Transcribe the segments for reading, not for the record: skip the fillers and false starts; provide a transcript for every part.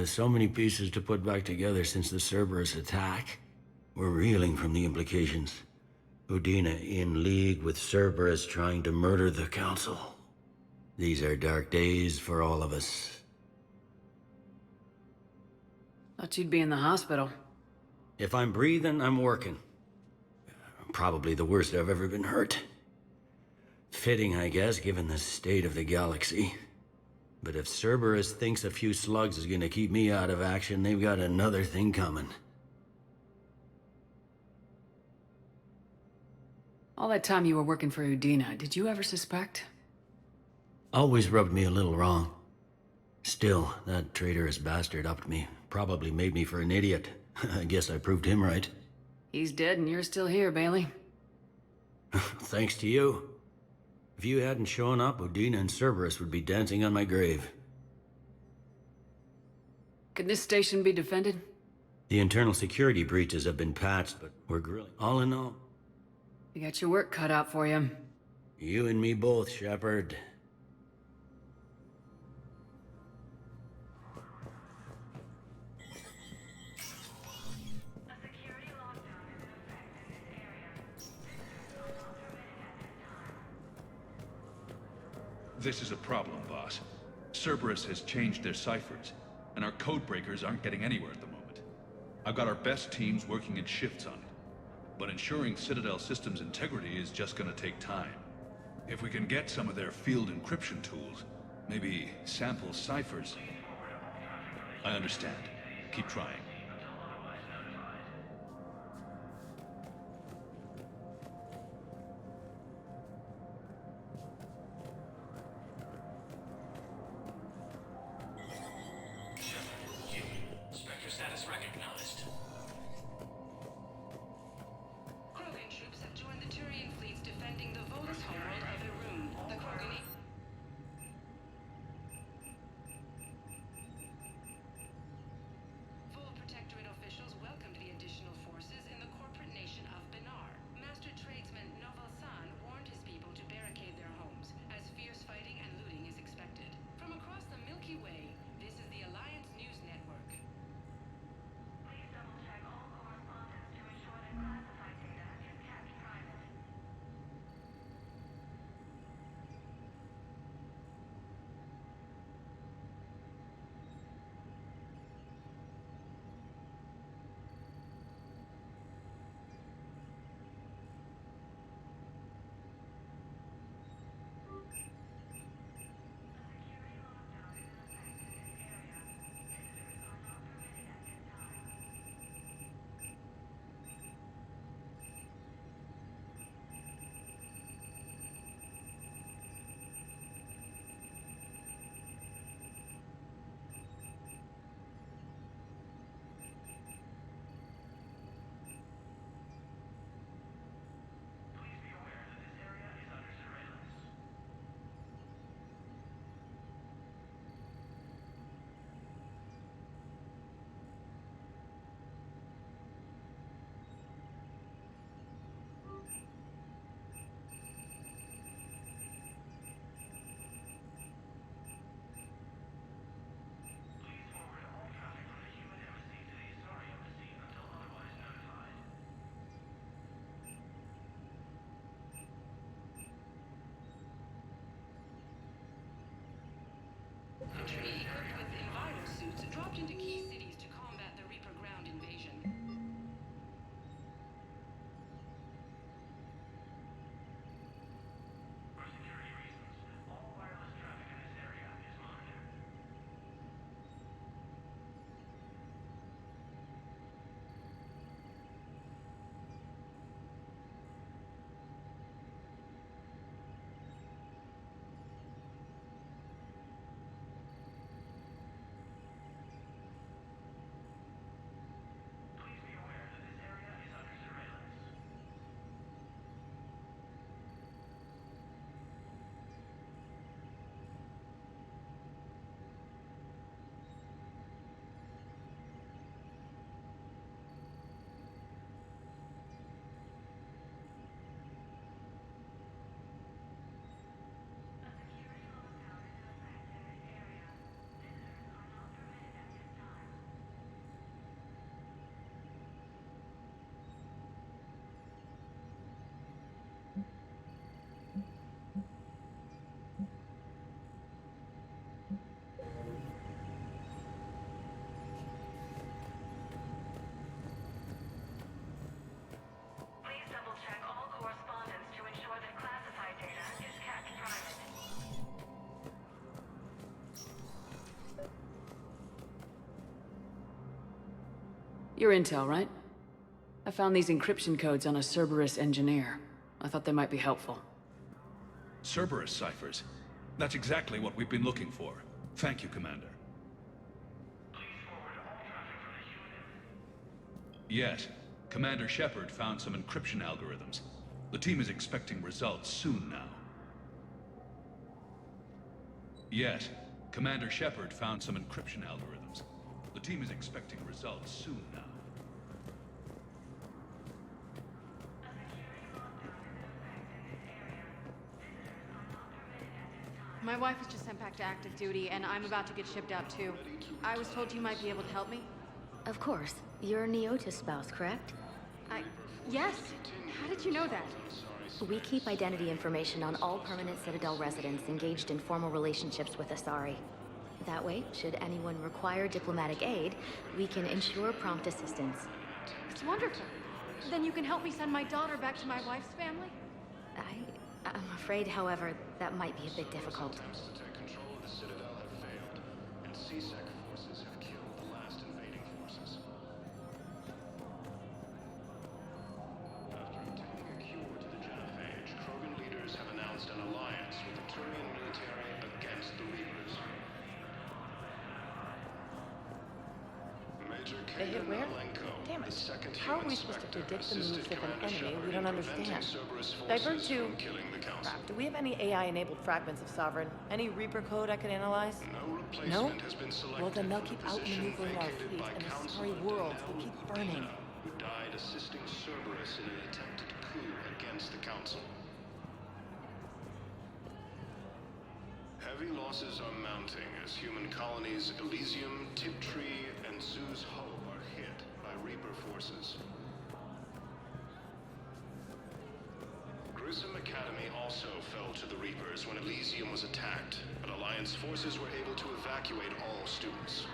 So many pieces to put back together since the Cerberus attack. We're reeling from the implications. Udina in league with Cerberus trying to murder the Council. These are dark days for all of us. Thought you'd be in the hospital. If I'm breathing, I'm working. Probably the worst I've ever been hurt. Fitting, I guess, given the state of the galaxy. But if Cerberus thinks a few slugs is gonna keep me out of action, they've got another thing coming. All that time you were working for Udina, did you ever suspect? Always rubbed me a little wrong. Still, that traitorous bastard upped me. Probably made me for an idiot. I guess I proved him right. He's dead and you're still here, Bailey. Thanks to you. If you hadn't shown up, Udina and Cerberus would be dancing on my grave. Could this station be defended? The internal security breaches have been patched, but we're grilling. All in all, You got your work cut out for you. you and me both, Shepard. This is a problem, boss. Cerberus has changed their ciphers, and our codebreakers aren't getting anywhere at the moment. I've got our best teams working in shifts on it, but ensuring Citadel systems integrity is just gonna take time. If we can get some of their field encryption tools, maybe sample ciphers. I understand. Keep trying. Spectre status recognized. Krogan troops have joined the Turian fleets defending the Volus homeworld of Irun. The Krogan... Full You're intel, right? I found these encryption codes on a Cerberus engineer. I thought they might be helpful. Cerberus ciphers. That's exactly what we've been looking for. Thank you, Commander. Yes. Commander Shepard found some encryption algorithms. The team is expecting results soon now. Yes. Commander Shepard found some encryption algorithms. The team is expecting results soon now. My wife was just sent back to active duty, and I'm about to get shipped out too. I was told you might be able to help me. Of course. You're Neota's spouse, correct? Yes! How did you know that? We keep identity information on all permanent Citadel residents engaged in formal relationships with Asari. That way, should anyone require diplomatic aid, we can ensure prompt assistance. It's wonderful. Then you can help me send my daughter back to my wife's family? I'm afraid, however, that might be a bit difficult. Attempts to take control of the Citadel have failed, and CSEC forces have killed the last invading forces. After obtaining a cure to the genophage, Krogan leaders have announced an alliance with the Turian military against the Reapers. Major They hit where? Damn it. How are we supposed to predict the moves of an enemy we don't understand? Divert to... Crap, do we have any AI-enabled fragments of Sovereign? Any Reaper code I could analyze? No? Well, then they'll keep outmaneuvering our fleet, and the sorry worlds will keep burning. Who died assisting Cerberus in an attempted coup against the Council. Heavy losses are mounting as human colonies Elysium, Tiptree, and Zoo's Hope are hit by Reaper forces. Grissom Academy also fell to the Reapers when Elysium was attacked, but Alliance forces were able to evacuate all students.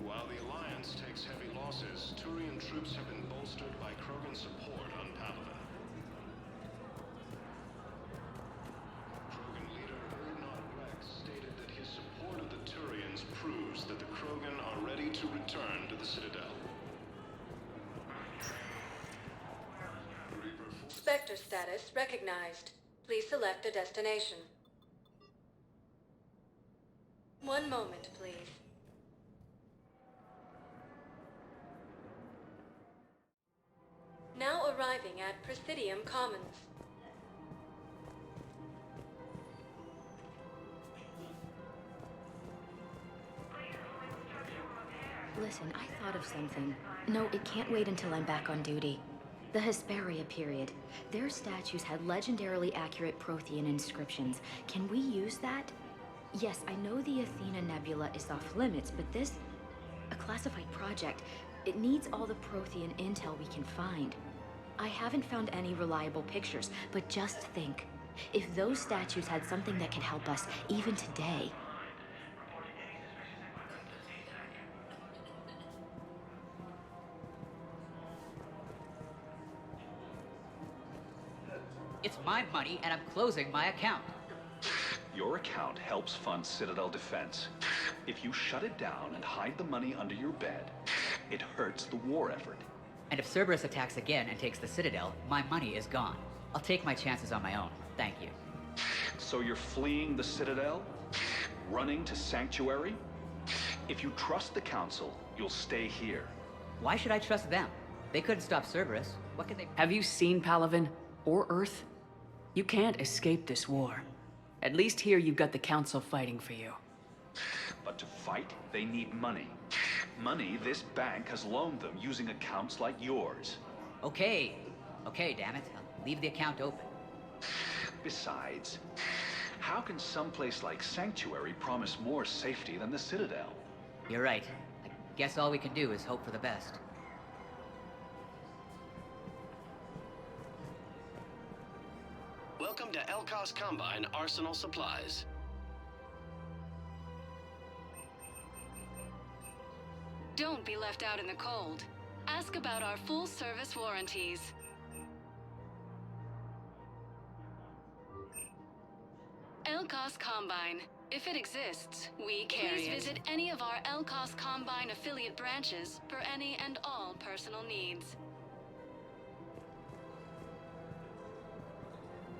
While the Alliance takes heavy losses, Turian troops have been bolstered by Krogan support on Palaven. Krogan leader Ernod Rex stated that his support of the Turians proves that the Krogan are ready to return to the Citadel. Spectre status recognized. Please select a destination. One moment, please. Now arriving at Presidium Commons. Listen, I thought of something. No, it can't wait until I'm back on duty. The Hesperia period. Their statues had legendarily accurate Prothean inscriptions. Can we use that? Yes, I know the Athena Nebula is off limits, but this... a classified project. It needs all the Prothean intel we can find. I haven't found any reliable pictures, but just think. If those statues had something that could help us, even today... It's my money, and I'm closing my account. Your account helps fund Citadel defense. If you shut it down and hide the money under your bed, it hurts the war effort. And if Cerberus attacks again and takes the Citadel, my money is gone. I'll take my chances on my own. Thank you. So you're fleeing the Citadel? Running to Sanctuary? If you trust the Council, you'll stay here. Why should I trust them? They couldn't stop Cerberus. What can they... Have you seen Palaven? Or Earth? You can't escape this war. At least here you've got the Council fighting for you. But to fight, they need money. Money this bank has loaned them using accounts like yours. Okay. Okay, damn it. I'll leave the account open. Besides, how can someplace like Sanctuary promise more safety than the Citadel? You're right. I guess all we can do is hope for the best. Welcome to Elkos Combine Arsenal Supplies. Don't be left out in the cold. Ask about our full service warranties. Elkos Combine. If it exists, we carry it. Please visit any of our LCOS Combine affiliate branches for any and all personal needs.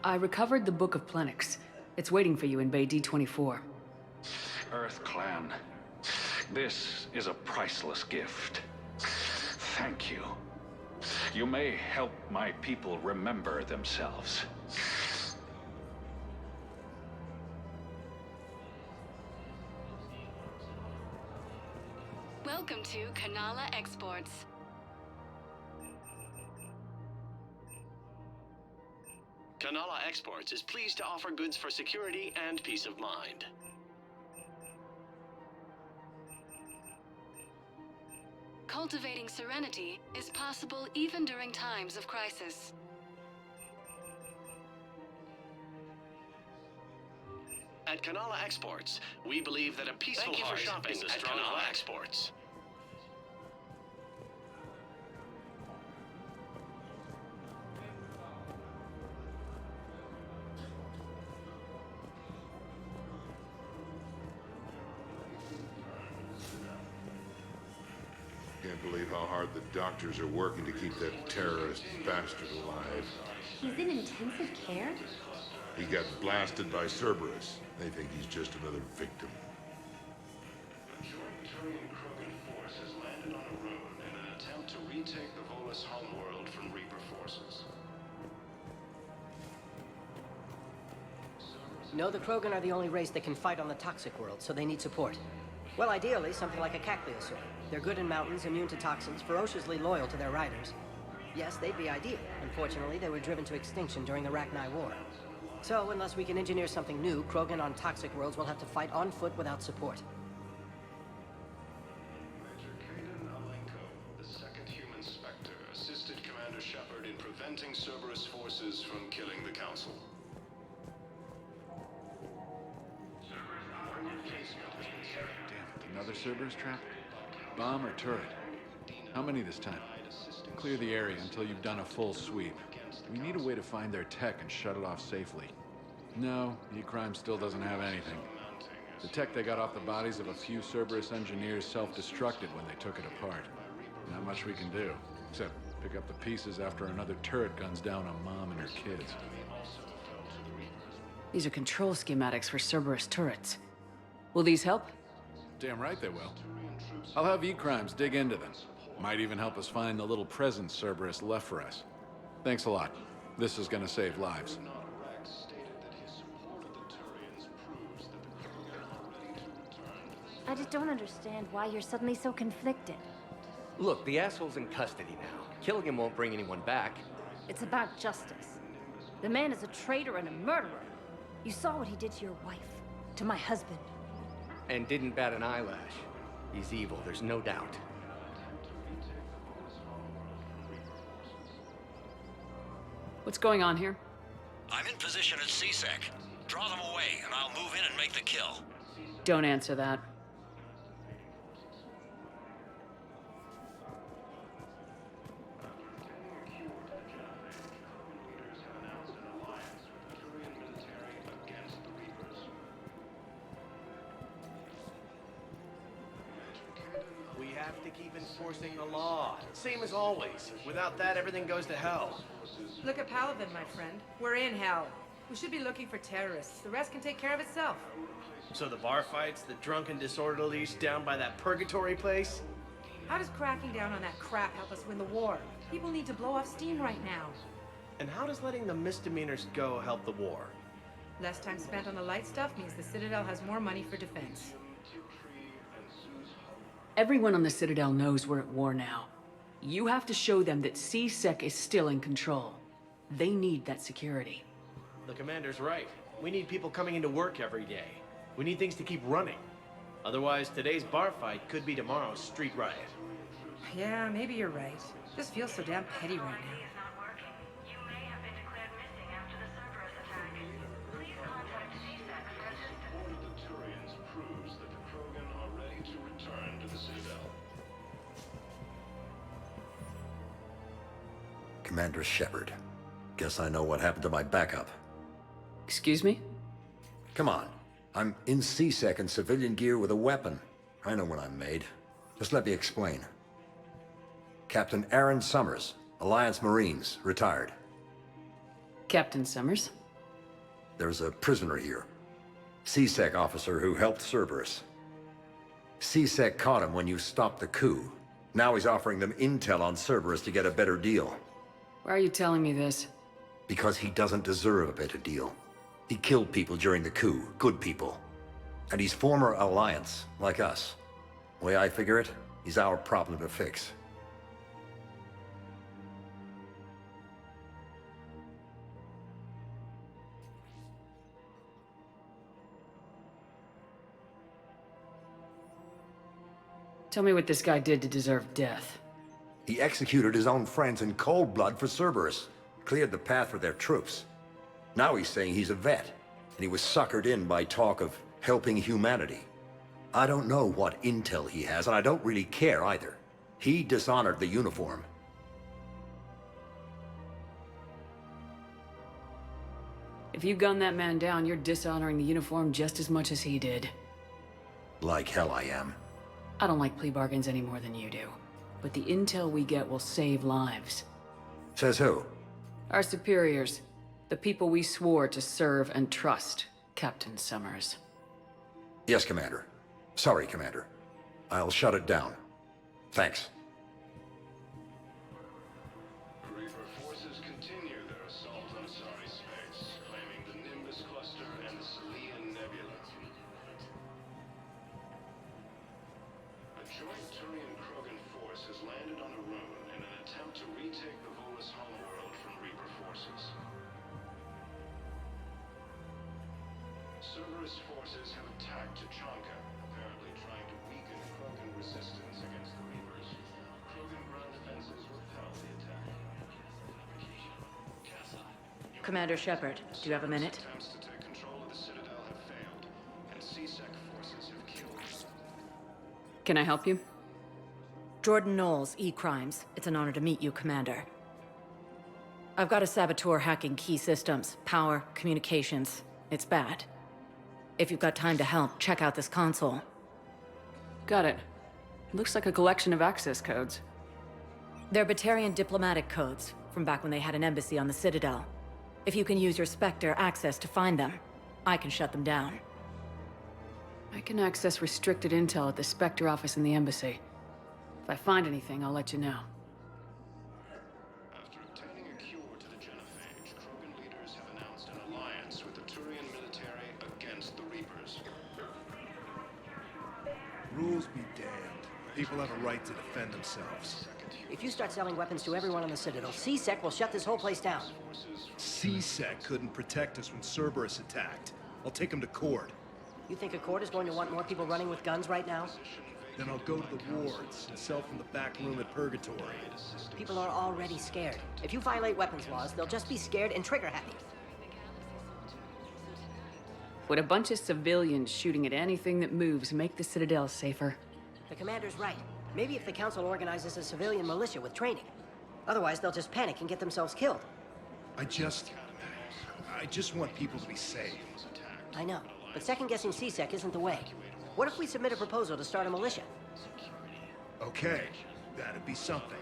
I recovered the Book of Plenix. It's waiting for you in Bay D24. Earth Clan, this is a priceless gift. Thank you. You may help my people remember themselves. Welcome to Kanala Exports. Kanala Exports is pleased to offer goods for security and peace of mind. Cultivating serenity is possible even during times of crisis. At Kanala Exports, we believe that a peaceful heart is a strong Kanala Exports. Can't believe how hard the doctors are working to keep that terrorist bastard alive. He's in intensive care? He got blasted by Cerberus. They think he's just another victim. A joint Turian-Krogan force has landed on a road in an attempt to retake the Volus homeworld from Reaper forces. No, the Krogan are the only race that can fight on the toxic world, so they need support. Well, ideally, something like a Cacliosaur. They're good in mountains, immune to toxins, ferociously loyal to their riders. Yes, they'd be ideal. Unfortunately, they were driven to extinction during the Rachni War. So, unless we can engineer something new, Krogan on toxic worlds will have to fight on foot without support. Major Kaden Alenko, the second human Spectre, assisted Commander Shepard in preventing Cerberus forces from killing the Council. Damn it, another Cerberus trap? Bomb or turret? How many this time? Clear the area until you've done a full sweep. We need a way to find their tech and shut it off safely. No, E-Crime still doesn't have anything. The tech they got off the bodies of a few Cerberus engineers self-destructed when they took it apart. Not much we can do, except pick up the pieces after another turret guns down a mom and her kids. These are control schematics for Cerberus turrets. Will these help? Damn right they will. I'll have E-Crimes dig into them. Might even help us find the little presents Cerberus left for us. Thanks a lot. This is gonna save lives. I just don't understand why you're suddenly so conflicted. Look, the asshole's in custody now. Killing him won't bring anyone back. It's about justice. The man is a traitor and a murderer. You saw what he did to your wife, to my husband. And didn't bat an eyelash. He's evil, there's no doubt. What's going on here? I'm in position at CSEC. Draw them away, and I'll move in and make the kill. Don't answer that. We have to keep enforcing the law. Same as always. Without that, everything goes to hell. Look at Paladin, my friend. We're in hell. We should be looking for terrorists. The rest can take care of itself. So the bar fights, the drunken disorderlies down by that purgatory place? How does cracking down on that crap help us win the war? People need to blow off steam right now. And how does letting the misdemeanors go help the war? Less time spent on the light stuff means the Citadel has more money for defense. Everyone on the Citadel knows we're at war now. You have to show them that CSEC is still in control. They need that security. The commander's right. We need people coming into work every day. We need things to keep running. Otherwise, today's bar fight could be tomorrow's street riot. Yeah, maybe you're right. This feels so damn petty right now. Commander Shepard. Guess I know what happened to my backup. Excuse me? Come on. I'm in C-Sec in civilian gear with a weapon. I know what I'm made. Just let me explain. Captain Aaron Summers, Alliance Marines, retired. Captain Summers? There's a prisoner here. C-Sec officer who helped Cerberus. C-Sec caught him when you stopped the coup. Now he's offering them intel on Cerberus to get a better deal. Why are you telling me this? Because he doesn't deserve a better deal. He killed people during the coup, good people. And he's former Alliance, like us. The way I figure it, he's our problem to fix. Tell me what this guy did to deserve death. He executed his own friends in cold blood for Cerberus. Cleared the path for their troops. Now he's saying he's a vet, and he was suckered in by talk of helping humanity. I don't know what intel he has, and I don't really care either. He dishonored the uniform. If you gun that man down, you're dishonoring the uniform just as much as he did. Like hell I am. I don't like plea bargains any more than you do. But the intel we get will save lives. Says who? Our superiors. The people we swore to serve and trust, Captain Summers. Yes, Commander. Sorry, Commander. I'll shut it down. Thanks. Reaper forces continue their assault on Sorry Space, claiming the Nimbus Cluster and the Selian Nebula. A joint Turian-Krogan force has landed on a rune in an attempt to retake the Volus homeworld from Reaper forces. Cerberus forces have attacked Tachanka, apparently trying to weaken Krogan resistance against the Reapers. Krogan ground defenses repel the attack. Commander Shepard, do you have a minute? Attempts to take control of the Citadel have failed, and C-Sec forces have killed. Can I help you? Jordan Knowles, E-Crimes. It's an honor to meet you, Commander. I've got a saboteur hacking key systems, power, communications. It's bad. If you've got time to help, check out this console. Got it. Looks like a collection of access codes. They're Batarian diplomatic codes, from back when they had an embassy on the Citadel. If you can use your Spectre access to find them, I can shut them down. I can access restricted intel at the Spectre office in the embassy. If I find anything, I'll let you know. After obtaining a cure to the genophage, Krogan leaders have announced an alliance with the Turian military against the Reapers. Rules be damned. People have a right to defend themselves. If you start selling weapons to everyone on the Citadel, C-Sec will shut this whole place down. C-Sec couldn't protect us when Cerberus attacked. I'll take him to court. You think a court is going to want more people running with guns right now? Then I'll go to the wards and sell from the back room at Purgatory. People are already scared. If you violate weapons laws, they'll just be scared and trigger-happy. Would a bunch of civilians shooting at anything that moves make the Citadel safer? The commander's right. Maybe if the Council organizes a civilian militia with training. Otherwise, they'll just panic and get themselves killed. I just want people to be safe. I know, but second-guessing C-Sec isn't the way. What if we submit a proposal to start a militia? Okay, that'd be something.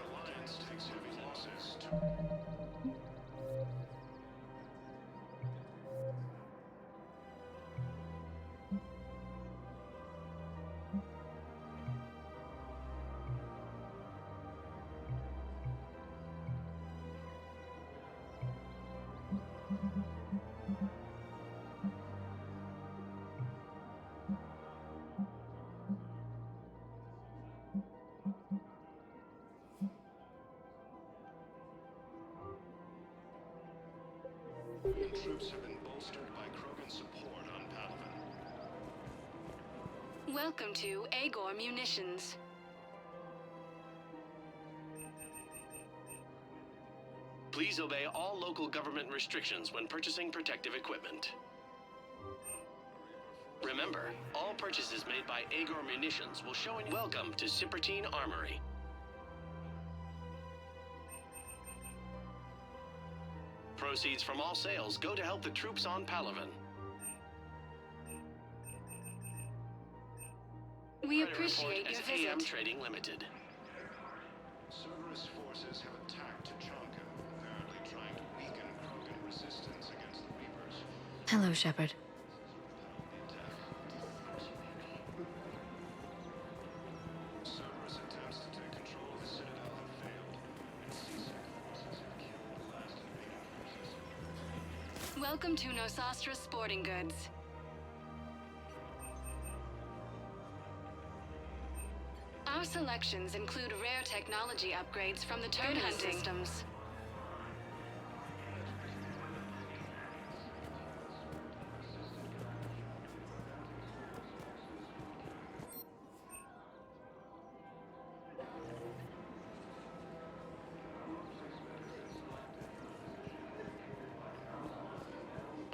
Troops have been bolstered by Krogan support on Palaven. Welcome to Agor Munitions. Please obey all local government restrictions when purchasing protective equipment. Remember, all purchases made by Agor Munitions will show in Welcome to Cipertine Armory. Proceeds from all sales go to help the troops on Palaven. We appreciate your as AM visit. Trading Limited. Cerberus forces have attacked Tachanka, apparently trying to weaken Krogan resistance against the Reapers. Hello, Shepard. Cerberus attempts to take control of the citadel have failed, and CSEC forces have killed the last invading forces. Welcome to Nosastra Sporting Goods. Our selections include rare technology upgrades from the Cerberus systems.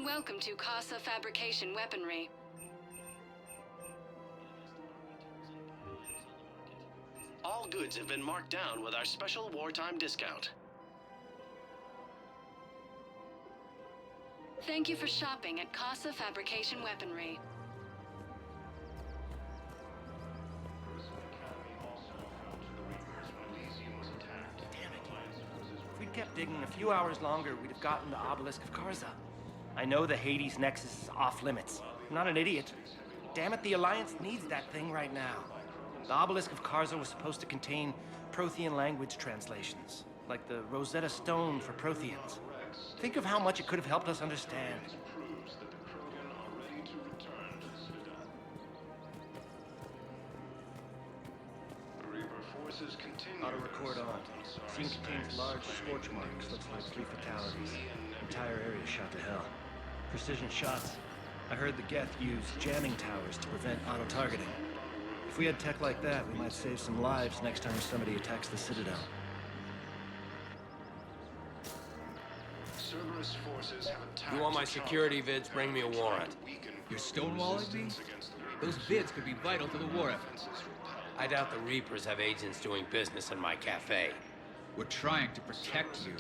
Welcome to Casa Fabrication Weaponry. All goods have been marked down with our special wartime discount. Thank you for shopping at Casa Fabrication Weaponry. If we'd kept digging a few hours longer, we'd have gotten the Obelisk of Karza. I know the Hades Nexus is off limits. I'm not an idiot. Damn it, the Alliance needs that thing right now. The Obelisk of Karza was supposed to contain Prothean language translations, like the Rosetta Stone for Protheans. Think of how much it could have helped us understand. Proves that the Krogan are ready to return to the citadel. Reaper forces continue. Auto record on. Scene contains large scorch marks. Looks like 3 fatalities. Entire area shot to hell. Precision shots. I heard the Geth use jamming towers to prevent auto-targeting. If we had tech like that, we might save some lives next time somebody attacks the Citadel. Cerberus forces have attacked. You want my security vids? Bring me a warrant. You're stonewalling me? Those vids could be vital to the war effort. I doubt the Reapers have agents doing business in my cafe. We're trying to protect you.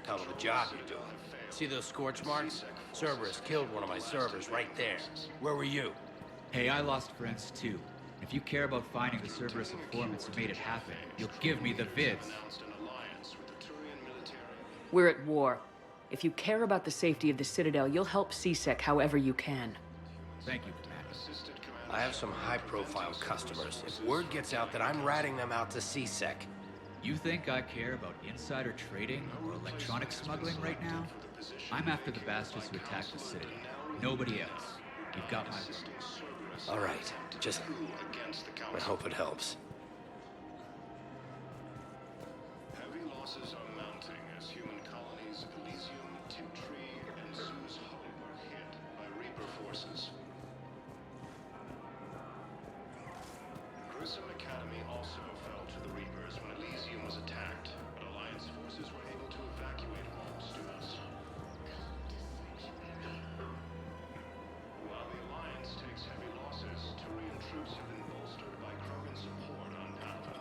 Hell of a job you're doing. See those scorch marks? Cerberus killed one of my servers right there. Where were you? Hey, I lost friends too. If you care about finding the Cerberus informants who made it happen, you'll give me the vids. We're at war. If you care about the safety of the Citadel, you'll help CSEC however you can. Thank you, Commander. I have some high-profile customers. If word gets out that I'm ratting them out to CSEC... You think I care about insider trading or electronic smuggling right now? I'm after the bastards who attacked the Citadel. Nobody else. You've got my word. All right. Just... I hope it helps. Heavy losses are mounting as human colonies Elysium, Tiptree, and Zeus Hope are hit by Reaper forces. Grissom Academy also fell to the Reapers when Elysium was attacked, but Alliance forces were able to evacuate most of us. While the Alliance takes heavy losses, Turian troops have been bolstered by Krogan support on Alpha.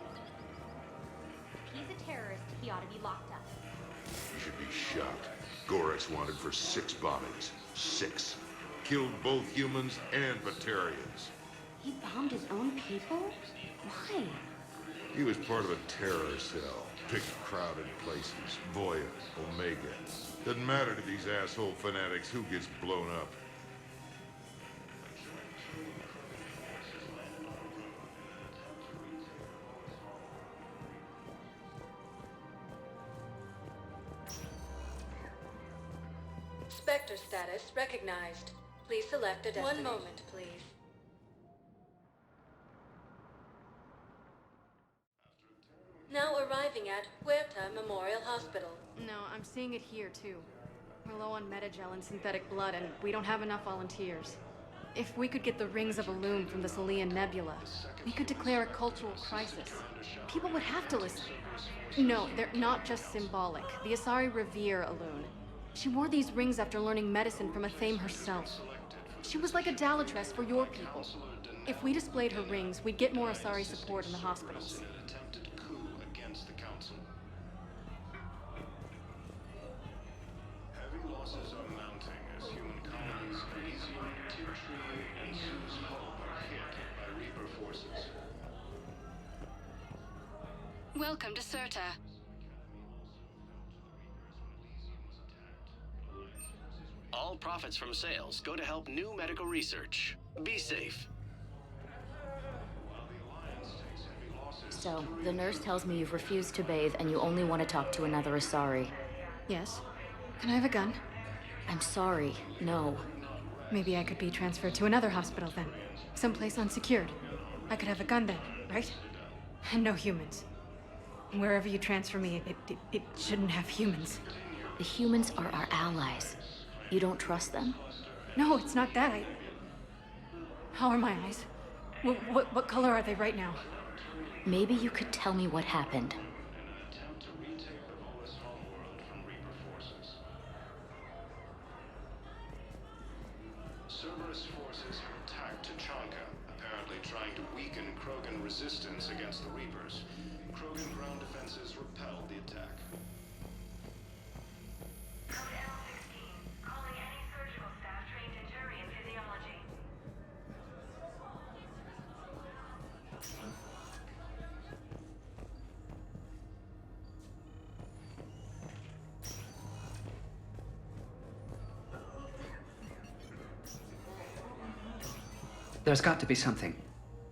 He's a terrorist. He ought to be locked up. He should be shot. Gorex wanted for 6 bombings. 6. Killed both humans and Batarians. He bombed his own people? Why? He was part of a terror cell. Picked crowded places. Voya, Omega. Doesn't matter to these asshole fanatics who gets blown up. Spectre status recognized. Please select a destination. 1 moment, please. Now arriving at Huerta Memorial Hospital. No, I'm seeing it here, too. We're low on metagel and synthetic blood, and we don't have enough volunteers. If we could get the rings of Illume from the Salian Nebula, we could declare a cultural crisis. People would have to listen. No, they're not just symbolic. The Asari revere Illume. She wore these rings after learning medicine from Athame herself. She was like a Dalatress for your people. If we displayed her rings, we'd get more Asari support in the hospitals. Heavy losses are mounting as human colonies Elysium, Tiptree, and Zeus Hope are hit by Reaper forces. welcome to Certa. All profits from sales go to help new medical research. Be safe. So, the nurse tells me you've refused to bathe and you only want to talk to another Asari. Yes. Can I have a gun? I'm sorry, no. Maybe I could be transferred to another hospital then. Someplace unsecured. I could have a gun then, right? And no humans. Wherever you transfer me, it shouldn't have humans. The humans are our allies. You don't trust them? No, it's not that. How are my eyes? What color are they right now? Maybe you could tell me what happened. Cerberus forces have attacked Tachanka, apparently trying to weaken Krogan resistance against the Reapers. Krogan ground defenses repelled the attack. Calling any surgical staff trained in Turian physiology. There's got to be something.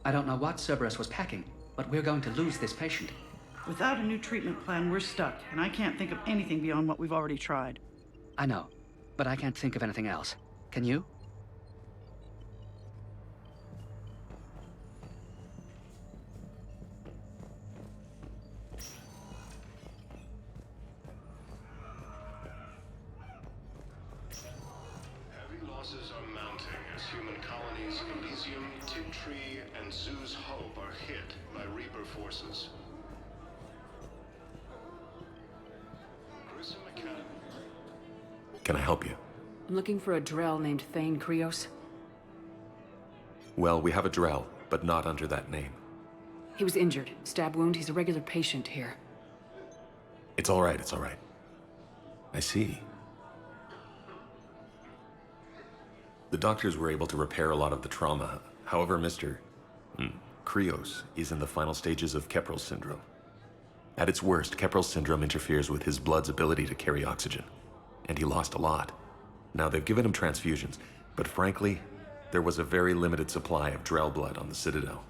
I don't know what Cerberus was packing, but we're going to lose this patient. Without a new treatment plan, we're stuck, and I can't think of anything beyond what we've already tried. I know, but I can't think of anything else. Can you? Heavy losses are mounting as human colonies Elysium, Tiptree, and Zoo's Hope are hit by Reaper forces. Grissom Academy. Can I help you? I'm looking for a Drell named Thane Krios. Well, we have a Drell, but not under that name. He was injured. Stab wound. He's a regular patient here. It's all right, it's all right. I see. The doctors were able to repair a lot of the trauma. However, Mr. Krios is in the final stages of Keprel's syndrome. At its worst, Keprel's syndrome interferes with his blood's ability to carry oxygen, and he lost a lot. Now, they've given him transfusions, but frankly, there was a very limited supply of Drell blood on the Citadel.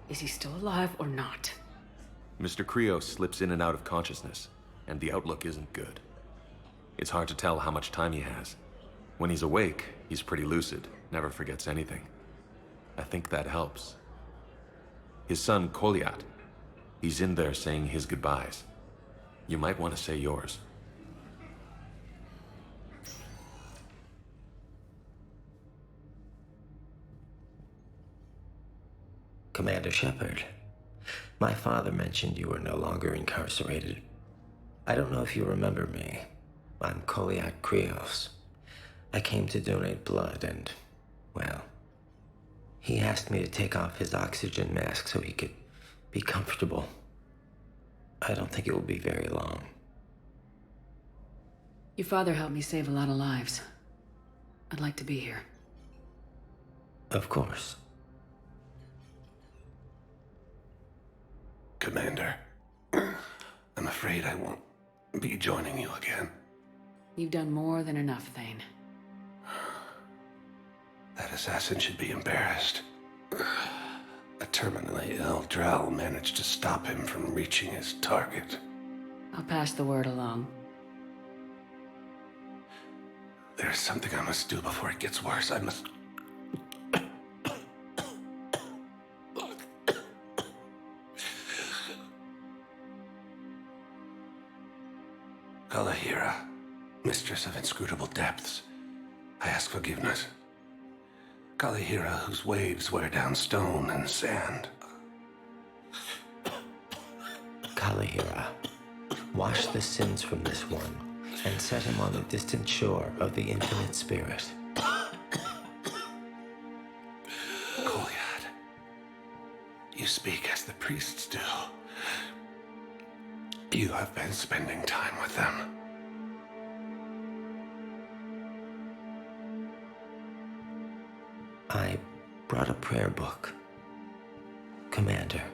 Is he still alive or not? Mr. Krios slips in and out of consciousness, and the outlook isn't good. It's hard to tell how much time he has. When he's awake, he's pretty lucid, never forgets anything. I think that helps. His son, Koliat, he's in there saying his goodbyes. You might want to say yours. Commander Shepard, my father mentioned you were no longer incarcerated. I don't know if you remember me. I'm Koliat Krios. I came to donate blood and, well, he asked me to take off his oxygen mask so he could be comfortable. I don't think it will be very long. Your father helped me save a lot of lives. I'd like to be here. Of course. Commander, I'm afraid I won't be joining you again. You've done more than enough, Thane. That assassin should be embarrassed. A terminally ill Drell managed to stop him from reaching his target. I'll pass the word along. There's something I must do before it gets worse. I must... Kalahira, mistress of inscrutable depths, I ask forgiveness. Kalahira, whose waves wear down stone and sand. Kalahira, wash the sins from this one and set him on the distant shore of the infinite spirit. Kolyad, you speak as the priests do. You have been spending time with them. I brought a prayer book. Commander,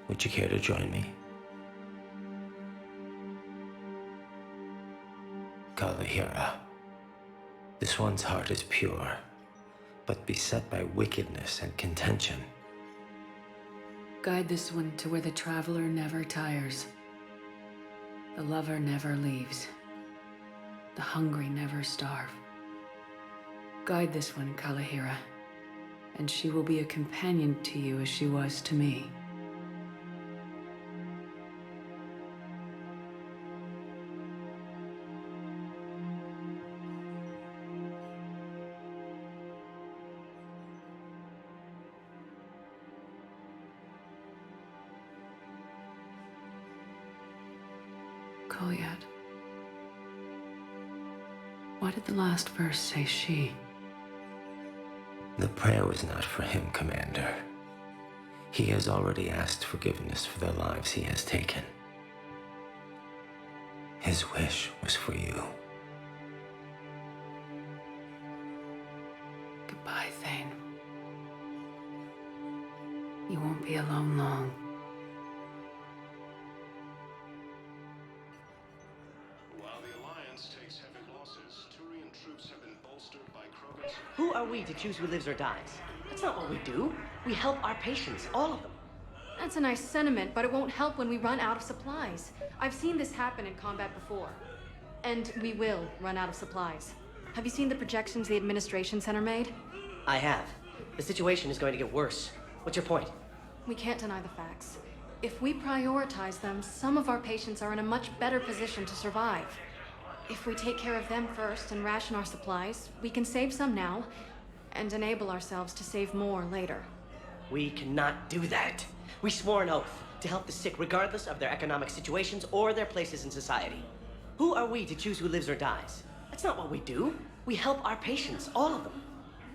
would you care to join me? Kalahira. This one's heart is pure, but beset by wickedness and contention. Guide this one to where the traveler never tires. The lover never leaves. The hungry never starve. Guide this one, Kalahira, and she will be a companion to you as she was to me. Kolyat. Why did the last verse say she? The prayer was not for him, Commander. He has already asked forgiveness for the lives he has taken. His wish was for you. Goodbye, Thane. You won't be alone long. While the Alliance takes heavy losses, Turian troops have been bolstered by Krogan's... Who are we to choose who lives or dies? That's not what we do. We help our patients, all of them. That's a nice sentiment, but it won't help when we run out of supplies. I've seen this happen in combat before. And we will run out of supplies. Have you seen the projections the Administration Center made? I have. The situation is going to get worse. What's your point? We can't deny the facts. If we prioritize them, some of our patients are in a much better position to survive. If we take care of them first and ration our supplies, we can save some now and enable ourselves to save more later. We cannot do that. We swore an oath to help the sick regardless of their economic situations or their places in society. Who are we to choose who lives or dies? That's not what we do. We help our patients, all of them.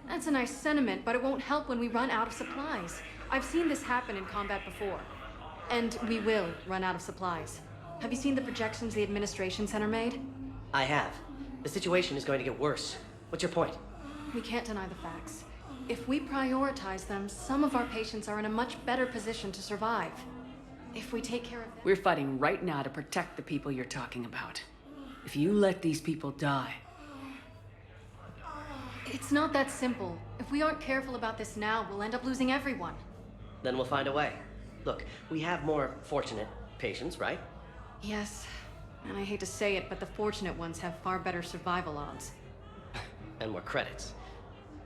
That's a nice sentiment, but it won't help when we run out of supplies. I've seen this happen in combat before. And we will run out of supplies. Have you seen the projections the Administration Center made? I have. The situation is going to get worse. What's your point? We can't deny the facts. If we prioritize them, some of our patients are in a much better position to survive. If we take care of them... We're fighting right now to protect the people you're talking about. If you let these people die... It's not that simple. If we aren't careful about this now, we'll end up losing everyone. Then we'll find a way. Look, we have more fortunate patients, right? Yes. And I hate to say it, but the fortunate ones have far better survival odds. And more credits.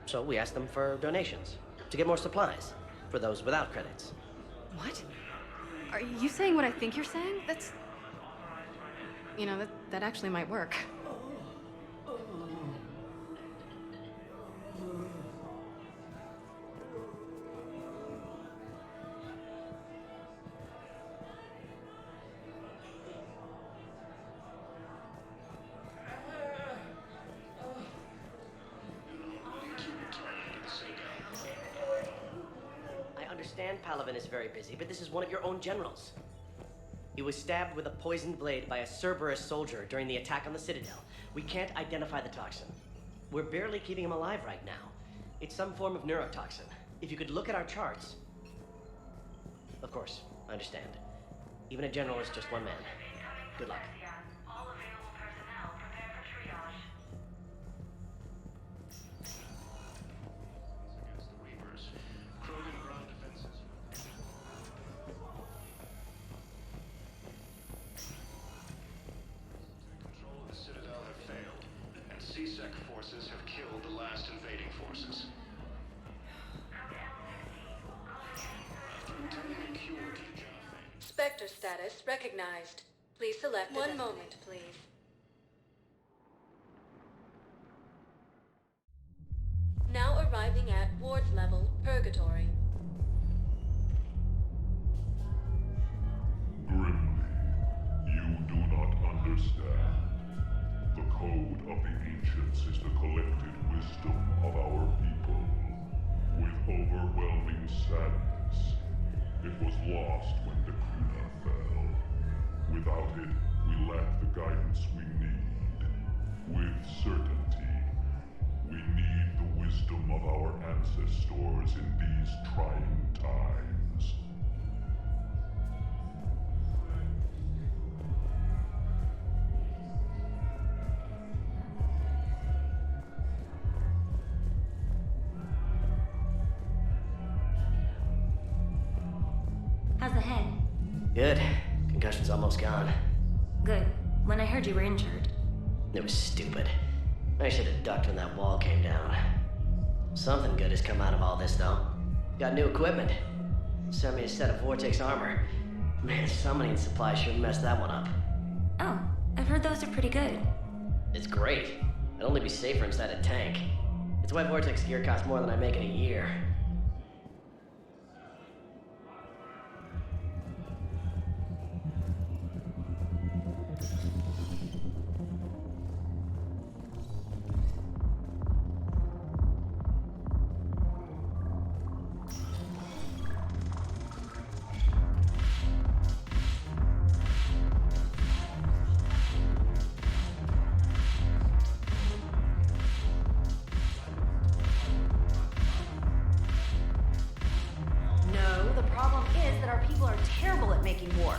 So we asked them for donations to get more supplies for those without credits. What? Are you saying what I think you're saying? That's... You know, that actually might work. Palaven is very busy, but this is one of your own generals. He was stabbed with a poisoned blade by a Cerberus soldier during the attack on the Citadel. We can't identify the toxin. We're barely keeping him alive right now. It's some form of neurotoxin. If you could look at our charts... Of course, I understand. Even a general is just one man. Good luck. All available personnel prepare for triage. Against the Reapers, Krogan ground defenses. Control of the Citadel have failed, and CSEC forces have killed the last invading forces. After obtaining a cure to the Genophane, Spectre status recognized. Please select a One moment, please. Now arriving at ward level, Purgatory. Grimly, you do not understand. The code of the ancients is the collected wisdom of our people. With overwhelming sadness, it was lost when the Kuna fell. Without it, we lack the guidance we need. With certainty, we need the wisdom of our ancestors in these trying times. How's the head? Good. Concussion's almost gone. Good. When I heard you were injured. It was stupid. I should have ducked when that wall came down. Something good has come out of all this, though. Got new equipment. Sent me a set of Vortex armor. Man, summoning supply sure messed that one up. Oh, I've heard those are pretty good. It's great. I'd only be safer inside a tank. It's why Vortex gear costs more than I make in a year. No, the problem is that our people are terrible at making war.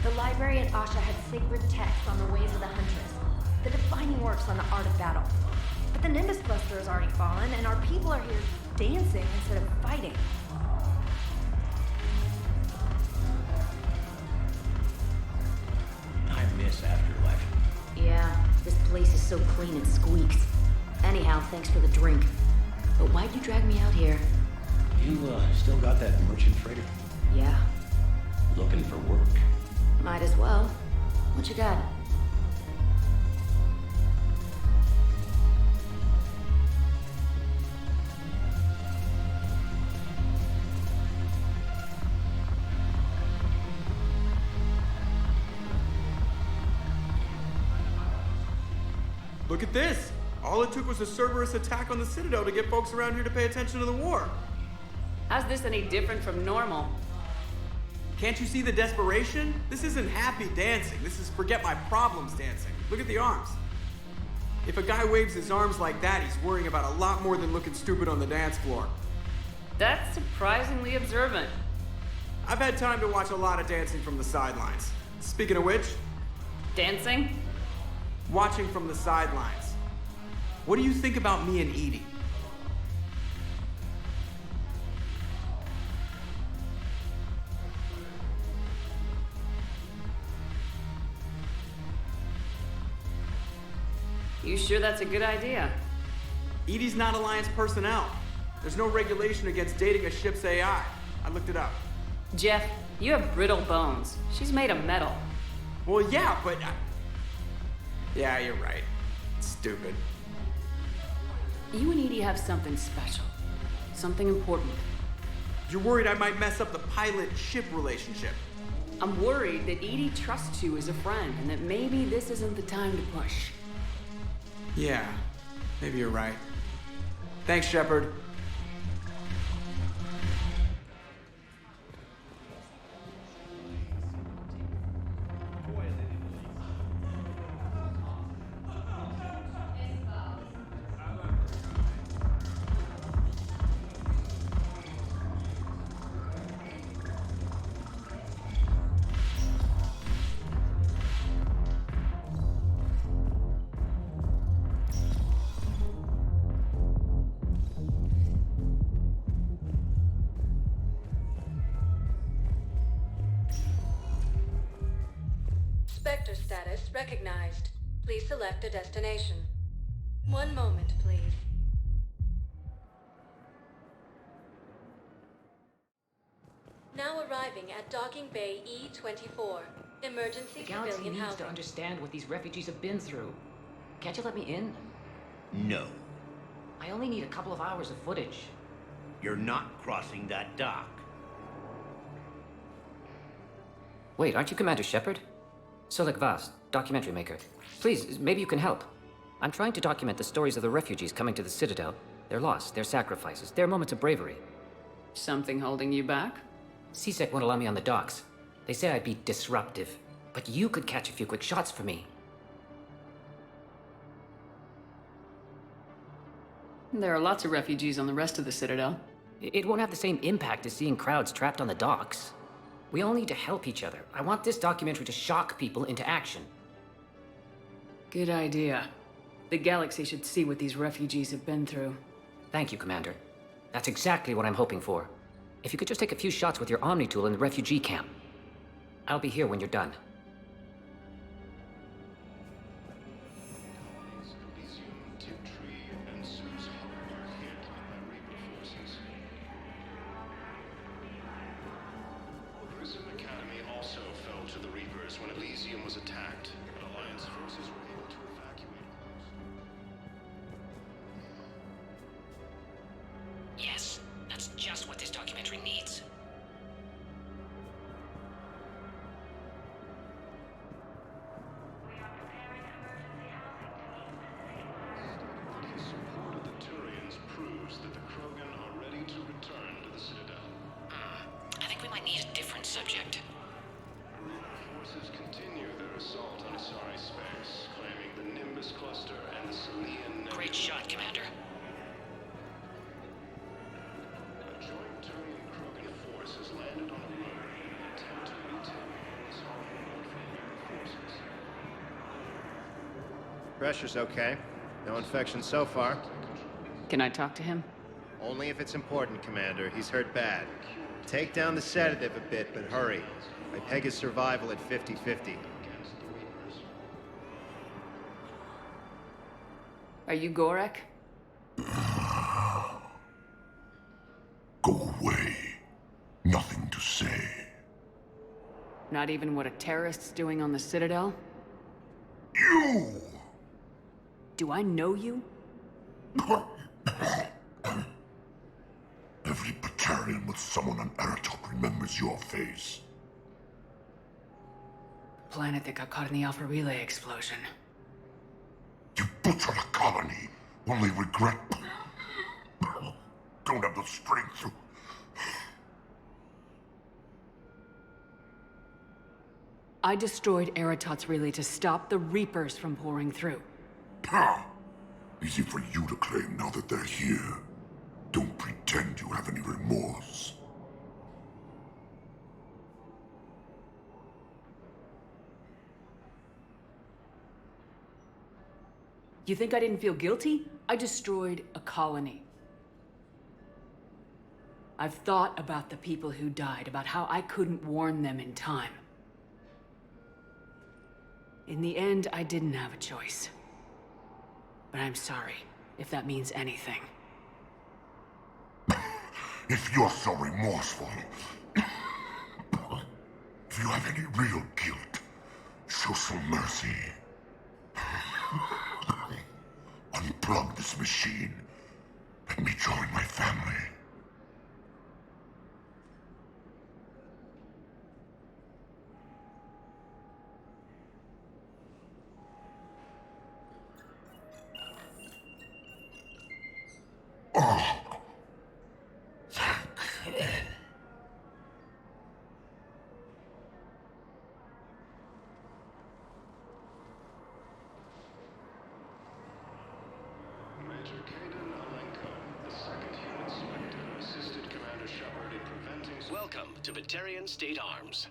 The librarian Asha had sacred texts on the ways of the Huntress, the defining works on the art of battle. But the Nimbus cluster has already fallen, and our people are here dancing instead of fighting. I miss Afterlife. Yeah, this place is so clean it squeaks. Anyhow, thanks for the drink. But why'd you drag me out here? You, still got that merchant freighter? Yeah, Looking for work? might as well. What you got? Look at this! All it took was a Cerberus attack on the Citadel to get folks around here to pay attention to the war. How's this any different from normal? Can't you see the desperation? This isn't happy dancing. This is forget my problems dancing. Look at the arms. If a guy waves his arms like that, he's worrying about a lot more than looking stupid on the dance floor. That's surprisingly observant. I've had time to watch a lot of dancing from the sidelines. Speaking of which, Dancing? watching from the sidelines. What do you think about me and Edie? You sure that's a good idea? Edie's not Alliance personnel. There's no regulation against dating a ship's AI. I looked it up. Jeff, you have brittle bones. She's made of metal. Well, yeah, but... Yeah, you're right. Stupid. You and Edie have something special. Something important. You're worried I might mess up the pilot-ship relationship. I'm worried that Edie trusts you as a friend and that maybe this isn't the time to push. Yeah, maybe you're right. Thanks, Shepard. Spectre status recognized. Please select a destination. One moment, please. Now arriving at Docking Bay E-24. Emergency The galaxy civilian needs housing. to understand what these refugees have been through. Can't you let me in? No. I only need a couple of hours of footage. You're not crossing that dock. Wait, aren't you Commander Shepard? Solik Vast, documentary maker. Please, maybe you can help. I'm trying to document the stories of the refugees coming to the Citadel. Their loss, their sacrifices, their moments of bravery. Something holding you back? CSEC won't allow me on the docks. They say I'd be disruptive. But you could catch a few quick shots for me. There are lots of refugees on the rest of the Citadel. It won't have the same impact as seeing crowds trapped on the docks. We all need to help each other. I want this documentary to shock people into action. Good idea. The galaxy should see what these refugees have been through. Thank you, Commander. That's exactly what I'm hoping for. If you could just take a few shots with your Omni tool in the refugee camp. I'll be here when you're done. Grissom Academy also fell to the Reapers when Elysium was attacked, but Alliance forces were able to evacuate. Yes, that's just what this documentary needs. The support of the Turians proves that the Krogan are ready to return to the Citadel. I think we might need a different subject. Forces continue their assault on Asari space, claiming the Nimbus cluster and the Salian Nebula. Great shot, Commander. A joint Turian-Krogan force has landed on a moon in an attempt to retake Asari from Reaper forces. Pressure's okay. No infection so far. Can I talk to him? Only if it's important, Commander. He's hurt bad. Take down the sedative a bit, but hurry. I peg his survival at 50-50. Are you Gorek? Go away. Nothing to say. Not even what a terrorist's doing on the Citadel? You! Do I know you? Every Batarian with someone on Aratok remembers your face. Planet that got caught in the Alpha Relay explosion. You butchered a colony, only regret... Don't have the strength to... I destroyed Eratot's relay to stop the Reapers from pouring through. Easy for you to claim now that they're here. Don't pretend you have any remorse. You think I didn't feel guilty? I destroyed a colony. I've thought about the people who died, about how I couldn't warn them in time. In the end, I didn't have a choice. But I'm sorry, if that means anything. If you're so remorseful, if you have any real guilt, show some mercy. Unplug this machine. Let me join my family. Welcome to Batarian State Arms.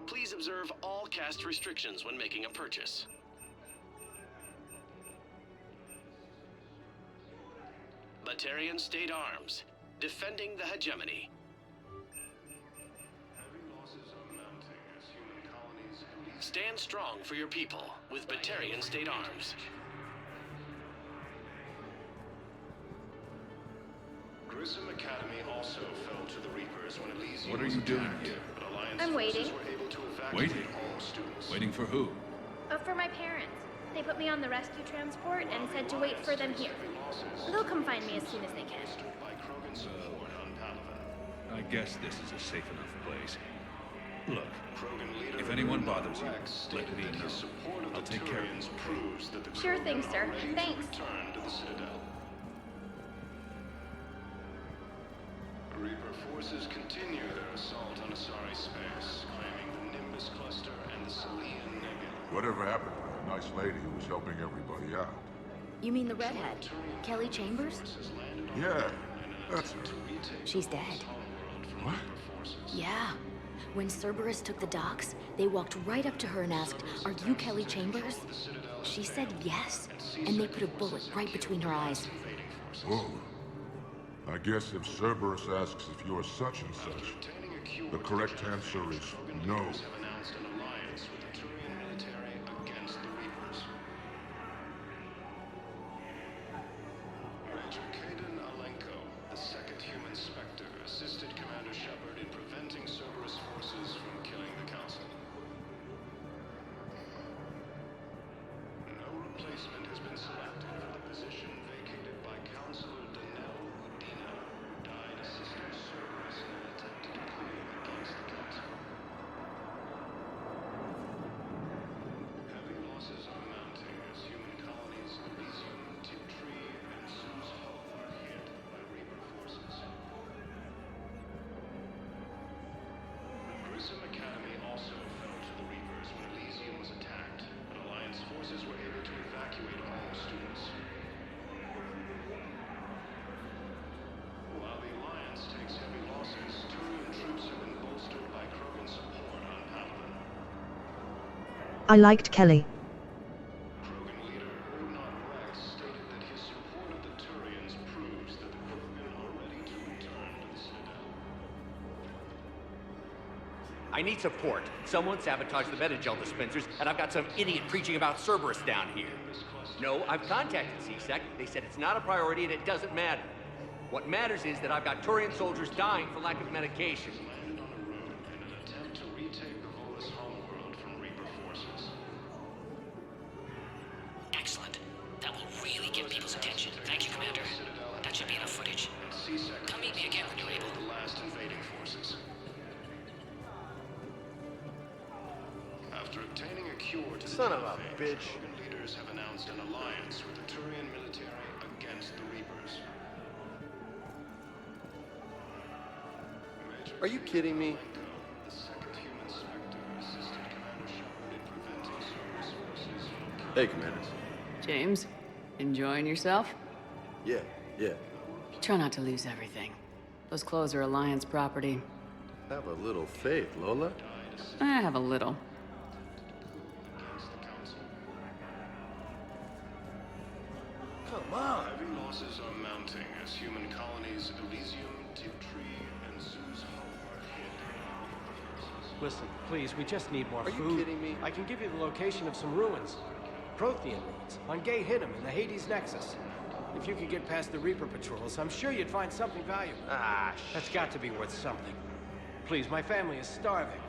Please observe all caste restrictions when making a purchase. Batarian State Arms, defending the hegemony. Stand strong for your people with Batarian State Arms. Grissom Academy also fell to the Reapers when Elysium What are was you doing attacked, here? but Alliance I'm waiting. forces were able to evacuate Waiting? all students. Waiting for who? For my parents. They put me on the rescue transport and said to wait for them here. They'll come find me as soon as they can. I guess this is a safe enough place. Look, if anyone bothers you, let me know. I'll take care of it. Proves that the Sure thing, sir. Krogan are ready to Thanks. return to the Citadel. Reaper forces continue their assault on Asari space, claiming the Nimbus cluster and the Salian Nebula. Whatever happened to that nice lady who was helping everybody out? You mean the redhead? Kelly Chambers? Yeah, that's her. She's dead. What? Yeah. When Cerberus took the docks, they walked right up to her and asked, "Are you Kelly Chambers?" She said yes, and they put a bullet right between her eyes. Whoa. I guess if Cerberus asks if you're such and such, the correct answer is no. I liked Kelly. I need support. Someone sabotaged the Metagel dispensers, and I've got some idiot preaching about Cerberus down here. No, I've contacted CSEC. They said it's not a priority and it doesn't matter. What matters is that I've got Turian soldiers dying for lack of medication. Excellent. That will really get people's attention. Thank you, Commander. That should be enough footage. Come meet me again when you're able. The last invading forces. After obtaining a cure to Son of a bitch. Krogan leaders have announced an alliance with the Turian military against the Reapers. Are you kidding me? The second human Spectre assisted Commander Shepard in preventing Cerberus forces from Hey, Commander. James, enjoying yourself? Yeah. Try not to lose everything. Those clothes are Alliance property. Have a little faith, Lola. I have a little. Come on. Heavy losses are mounting as human colonies Elysium, Tiptree, and Zeus Hope are hit. Listen, please, we just need more Are you food. kidding me? I can give you the location of some ruins. Prothean ruins, on Gay Hittim in the Hades Nexus. If you could get past the Reaper patrols, I'm sure you'd find something valuable. That's got to be worth something. Please, my family is starving.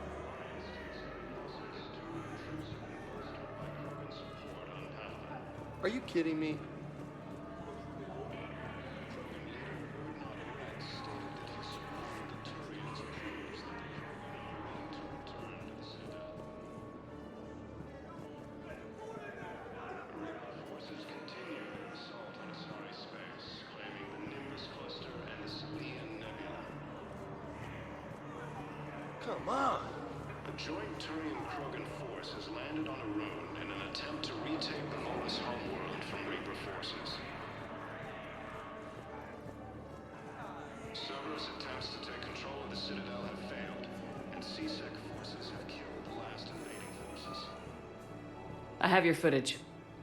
Are you kidding me? Come on. A joint Turian-Krogan force has landed on a rune in an attempt to retake the Volus homeworld from Reaper forces. Cerberus attempts to take control of the citadel have failed, and CSEC forces have killed the last invading forces. I have your footage.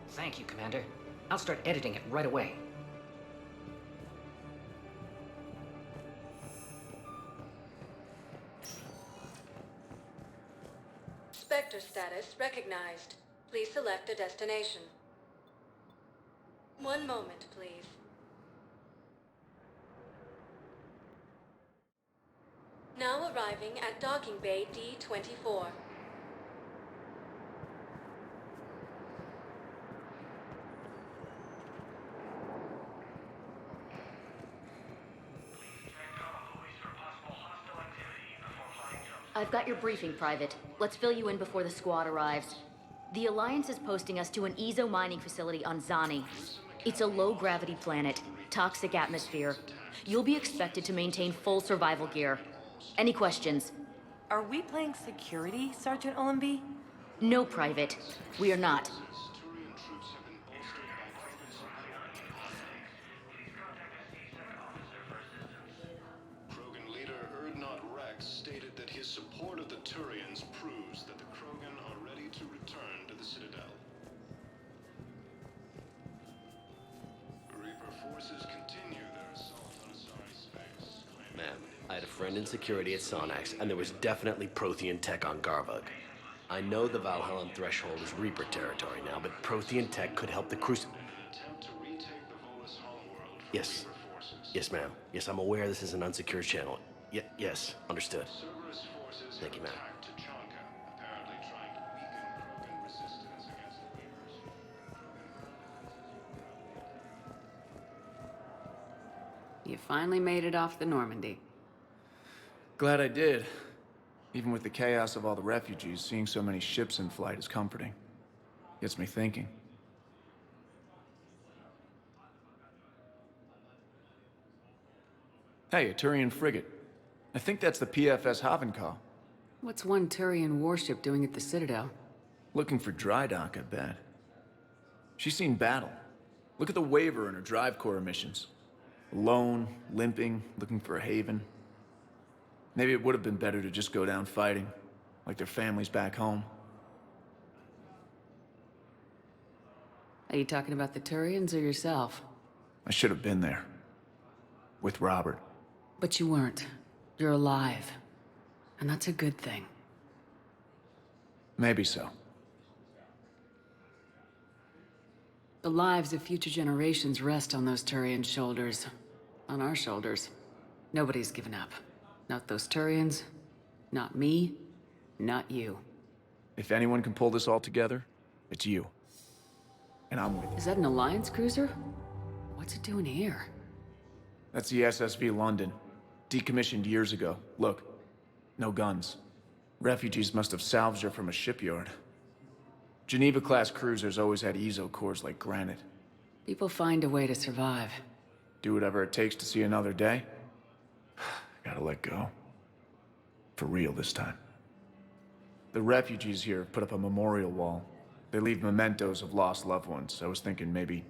Thank you, Commander. I'll start editing it right away. Spectre status recognized. Please select a destination. One moment, please. Now arriving at docking bay D-24. I've got your briefing, Private. Let's fill you in before the squad arrives. The Alliance is posting us to an Ezo mining facility on Zani. It's a low-gravity planet, toxic atmosphere. You'll be expected to maintain full survival gear. Any questions? Are we playing security, Sergeant Olenby? No, Private. We are not. Krogan leader Erdnot Rex stated that his support of the Turians proves that the Krogan are ready to return to the Citadel. Reaper forces continue their assault on Asari space. Ma'am, I had a friend in security at Sonax, and there was definitely Prothean tech on Garvug. I know the Valhallan threshold is Reaper territory now, but Prothean tech could help the Crus... Yes. Yes, ma'am. Yes, I'm aware this is an unsecured channel. Yes, understood. Thank you, ma'am. You finally made it off the Normandy. Glad I did. Even with the chaos of all the refugees, seeing so many ships in flight is comforting. Gets me thinking. Hey, a Turian frigate. I think that's the PFS Havenkaw. What's one Turian warship doing at the Citadel? Looking for dry dock, I bet. She's seen battle. Look at the waiver in her drive core emissions. Alone, limping, looking for a haven. Maybe it would have been better to just go down fighting, like their families back home. Are you talking about the Turians or yourself? I should have been there. With Robert. But you weren't. You're alive. And that's a good thing. Maybe so. The lives of future generations rest on those Turian shoulders. On our shoulders. Nobody's given up. Not those Turians. Not me. Not you. If anyone can pull this all together, it's you. And I'm with you. Is that an Alliance cruiser? What's it doing here? That's the SSV London. Decommissioned years ago. Look. No guns. Refugees must have salvaged her from a shipyard. Geneva-class cruisers always had eezo cores like granite. People find a way to survive. Do whatever it takes to see another day. Gotta let go. For real this time. The refugees here have put up a memorial wall. They leave mementos of lost loved ones. I was thinking maybe...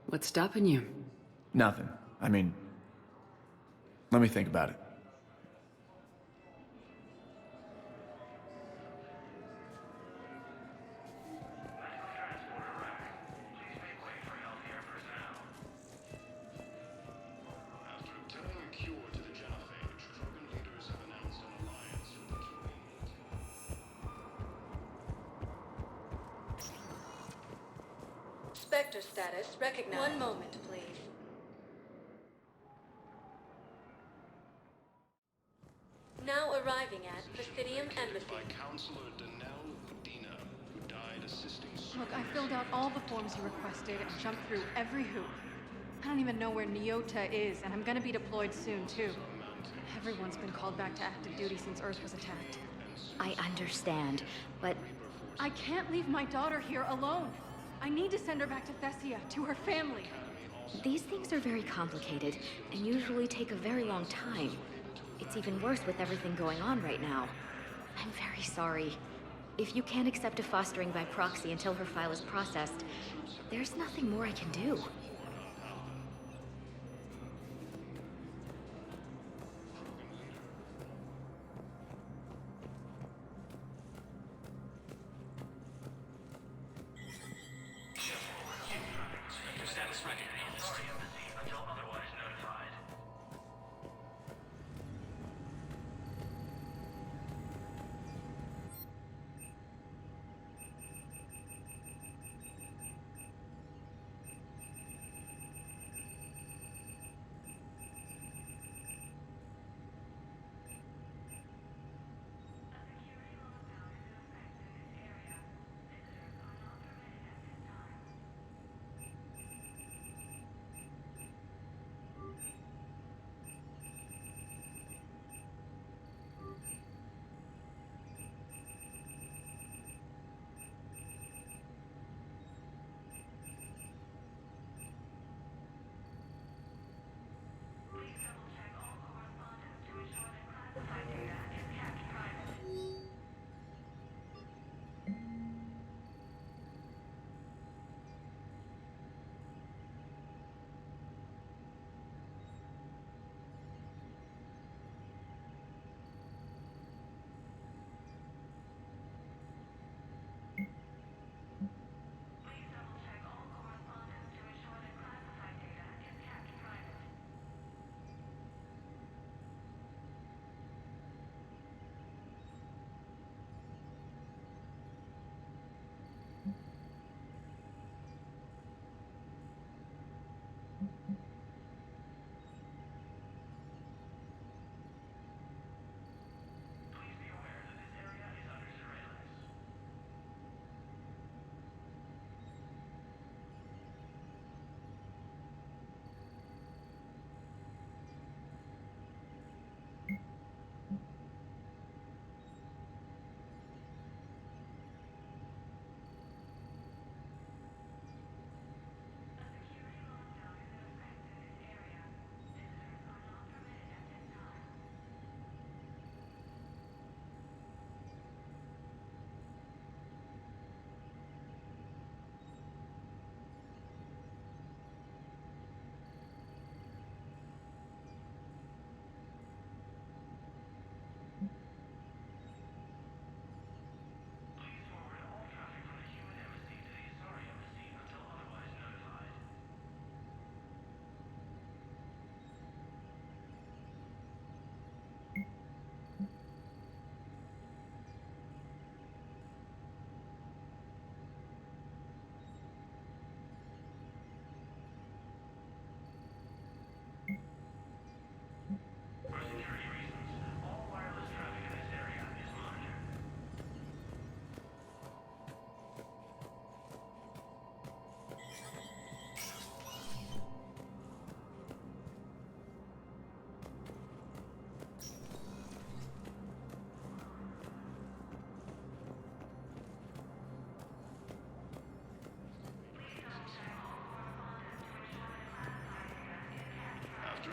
What's stopping you? Nothing. I mean... Let me think about it. Spectre status recognized. One moment, please. Now arriving at Presidium Embassy. By Counselor Danelle Udina, who died assisting... Look, I filled out all the forms you requested and jumped through every hoop. I don't even know where Nyota is, and I'm gonna be deployed soon, too. Everyone's been called back to active duty since Earth was attacked. I understand, but... I can't leave my daughter here alone. I need to send her back to Thessia, to her family. These things are very complicated, and usually take a very long time. It's even worse with everything going on right now. I'm very sorry. If you can't accept a fostering by proxy until her file is processed, there's nothing more I can do.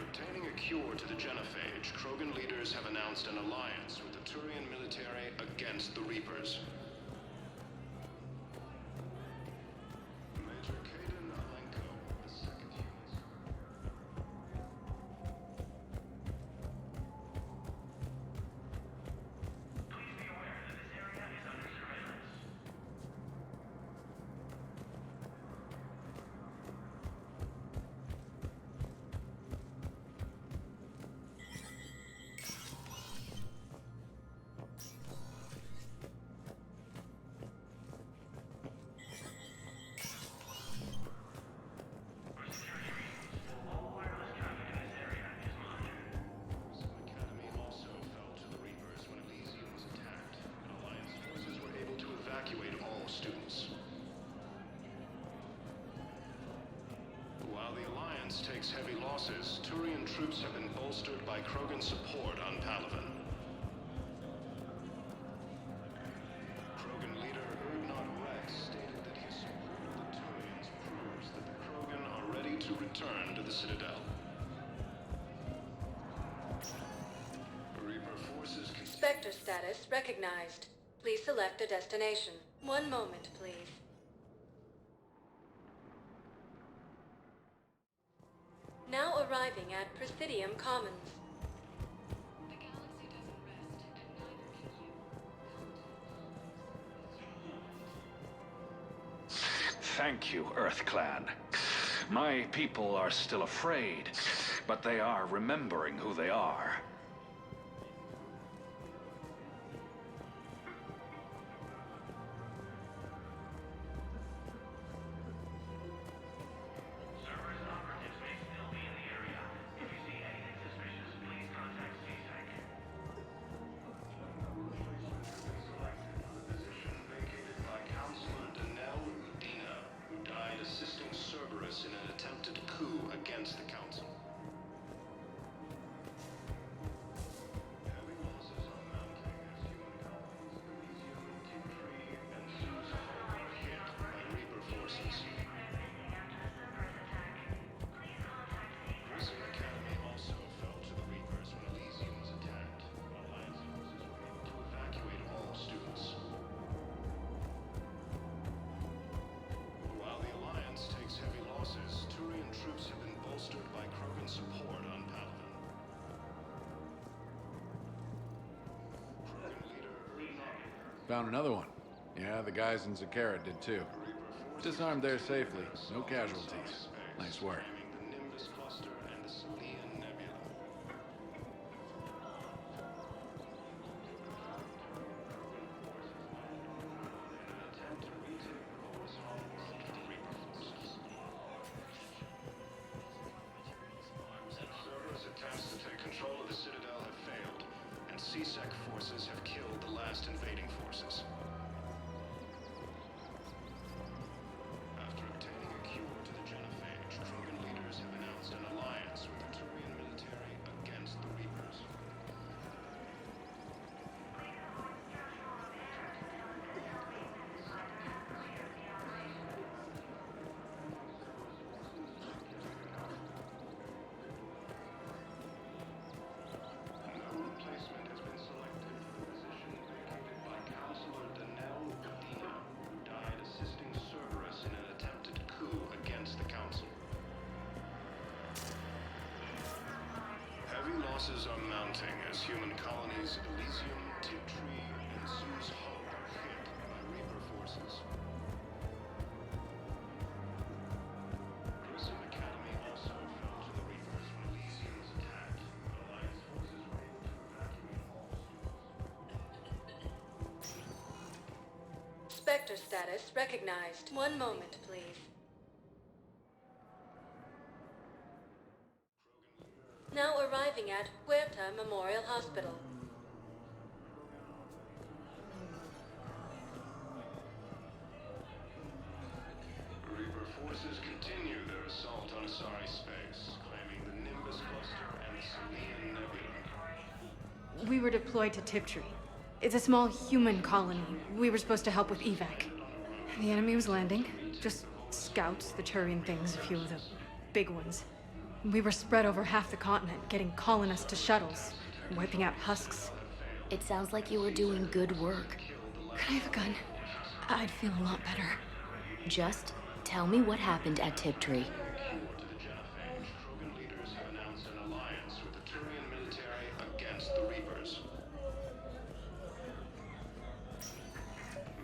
obtaining a cure to the genophage, Krogan leaders have announced an alliance with the Turian military against the Reapers. Major Kaden Alenko, the second unit. Please be aware that this area is under surveillance. For security reasons, all wireless traffic in this area is monitored. The Academy also fell to the Reapers when Elysium was attacked, and Alliance forces were able to evacuate all students. While the Alliance takes heavy losses, Turian troops have been bolstered by Krogan support on Palaven. Krogan leader Urdnot Rex stated that his support of the Turians proves that the Krogan are ready to return to the Citadel. Reaper forces can... Spectre status recognized. Please select a destination. One moment, please. Now arriving at Presidium Commons. The galaxy doesn't rest, and neither can you. Thank you, Earth Clan. My people are still afraid, but they are remembering who they are. Cerberus operatives may still be in the area. If you see anything suspicious, please contact CSEC. Selected for the position vacated by Counselor Danelle Udina, who died assisting Cerberus in an attempted coup against the Council. Heavy losses are mounting as human colonies Elysium, Tiptree, and Zeus are hit by Reaper forces. Prison Academy also fell to the Reapers when Elysium was attacked. Alliance forces were able to evacuate all students. While the Alliance takes heavy losses, Turian troops have been bolstered by Krogan support on Palaven. Krogan leader Urdnot Found another one. Yeah, the guys in Zakara did too. Disarmed there safely. No casualties. Nice work. claiming the Nimbus cluster and the Salian Nebula. In an attempt to retake Lois Hall from the Reaper forces. Cerberus attempts to take control of the Citadel have failed, and CSEC forces have killed the last invading forces. After obtaining a cure to the genophage, Krogan leaders have announced an alliance with the Turian military against the Reapers. No replacement has been selected for the position vacated by Counselor Danelle Udina, who died assisting Cerberus in an attempted coup against the Council. Heavy losses are mounting as human colonies Elysium, Tiptree, and Zeus Hope are hit by Reaper forces. Prison Academy also fell to the Reapers when Elysium was attacked. Alliance forces were able to evacuate all students. Spectre status recognized. One moment, please. Now arriving at Huerta Memorial Hospital. Reaper forces continue their assault on Asari space, claiming the Nimbus cluster and the Salian Nebula. We were deployed to Tiptree. It's a small human colony. We were supposed to help with evac. The enemy was landing. Just scouts, the Turian things, a few of the big ones. We were spread over half the continent, getting colonists to shuttles, wiping out husks. It sounds like you were doing good work. Could I have a gun? I'd feel a lot better. Just tell me what happened at Tiptree. Krogan leaders have announced an alliance with the Turian military against the Reapers.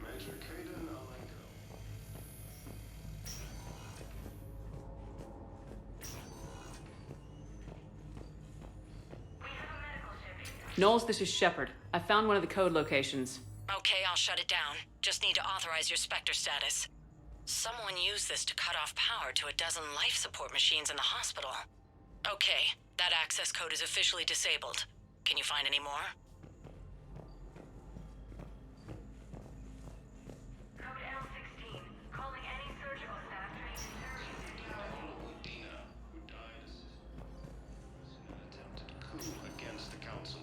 Major Kaden Alenko. Knowles, this is Shepard. I found one of the code locations. Okay, I'll shut it down. Just need to authorize your Spectre status. Someone used this to cut off power to a dozen life support machines in the hospital. Okay, that access code is officially disabled. Can you find any more? Code L16. Calling any surgical staff trained in Dina, who died in an attempted coup against the Council.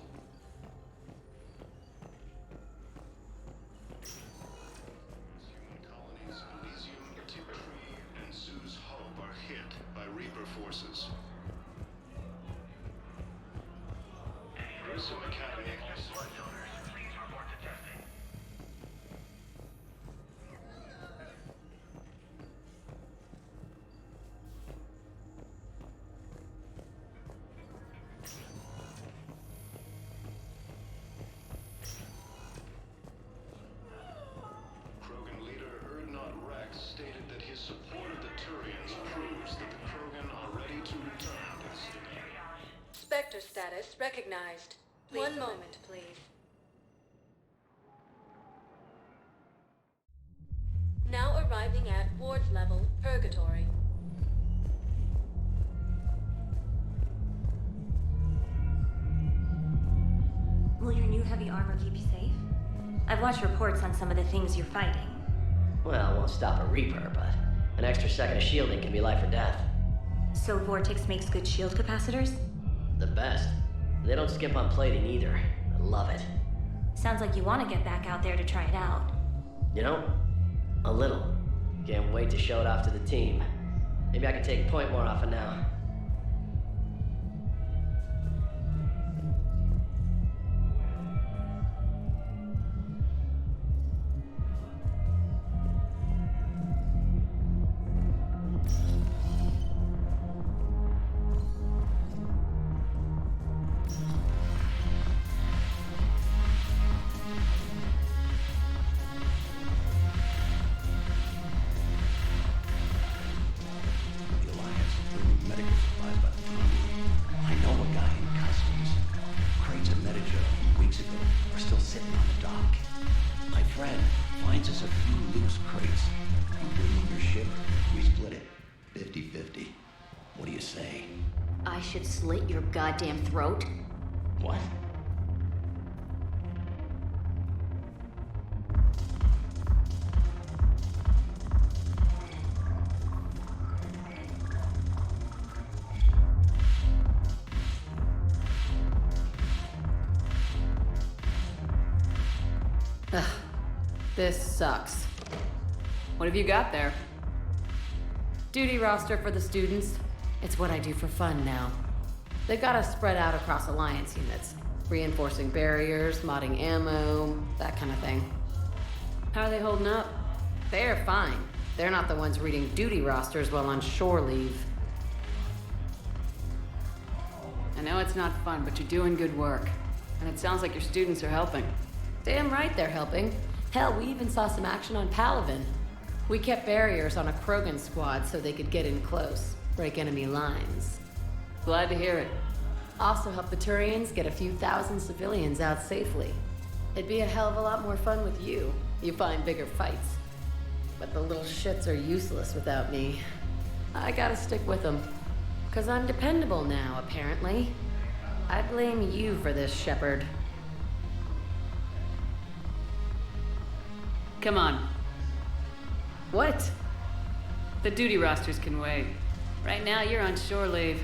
Human colonies Elysium, Tiptree, and Zoo's Hope are hit by Reaper forces. Grissom Academy. Please report to testing. Krogan leader Erdnot Rex stated that his support of the Turians proves that the Krogan are ready to return to the Citadel. Spectre status recognized. One moment, please. Now arriving at ward level, Purgatory. Will your new heavy armor keep you safe? I've watched reports on some of the things you're fighting. Well, it won't stop a Reaper, but an extra second of shielding can be life or death. So Vortex makes good shield capacitors? The best. They don't skip on plating either. I love it. Sounds like you want to get back out there to try it out. You know, a little. Can't wait to show it off to the team. Maybe I can take point more off it now. The Alliance is bringing medical supplies by the ton. I know a guy in customs. Crates of Medica weeks ago are still sitting on the dock. My friend finds us a few loose crates. You bring in your ship, we split it. 50-50. What do you say? I should slit your goddamn throat? What? Ugh, this sucks. What have you got there? Duty roster for the students. It's what I do for fun now. They got us spread out across Alliance units. Reinforcing barriers, modding ammo, that kind of thing. How are they holding up? They're fine. They're not the ones reading duty rosters while on shore leave. I know it's not fun, but you're doing good work. And it sounds like your students are helping. Damn right they're helping. Hell, we even saw some action on Palaven. We kept barriers on a Krogan squad so they could get in close, break enemy lines. Glad to hear it. Also help the Turians get a few thousand civilians out safely. It'd be a hell of a lot more fun with you. You find bigger fights. But the little shits are useless without me. I gotta stick with them. 'Cause I'm dependable now, apparently. I blame you for this, Shepard. Come on. What? The duty rosters can wait. Right now, you're on shore leave.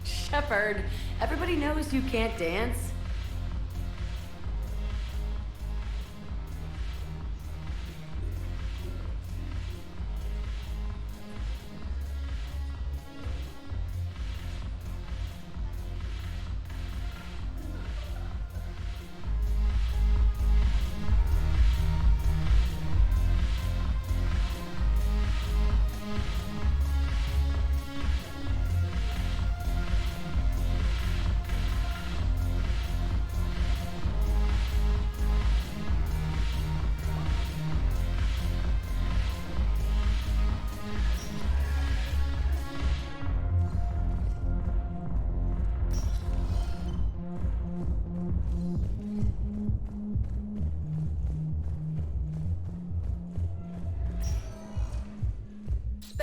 Shepard, everybody knows you can't dance.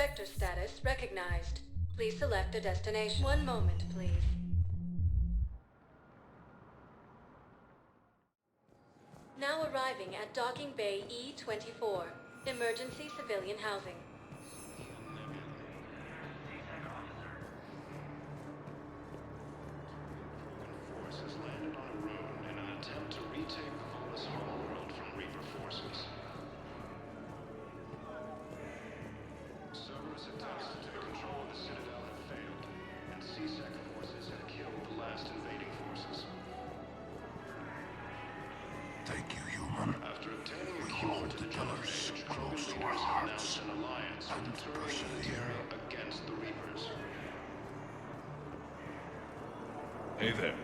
Spectre status recognized. Please select a destination. One moment, please. Now arriving at Docking Bay E-24. Emergency civilian housing. Force has landed on a road in an attempt to retake the Volus homeworld from Reaper forces. Cerberus attempts to take control of the citadel have failed, and CSEC forces have killed the last invading forces. Thank you, human. After obtaining a We cure hold to the the pillars Krogan close to our leaders have announced hearts an alliance with and the Turian persevere. military against the Reapers. Hey there.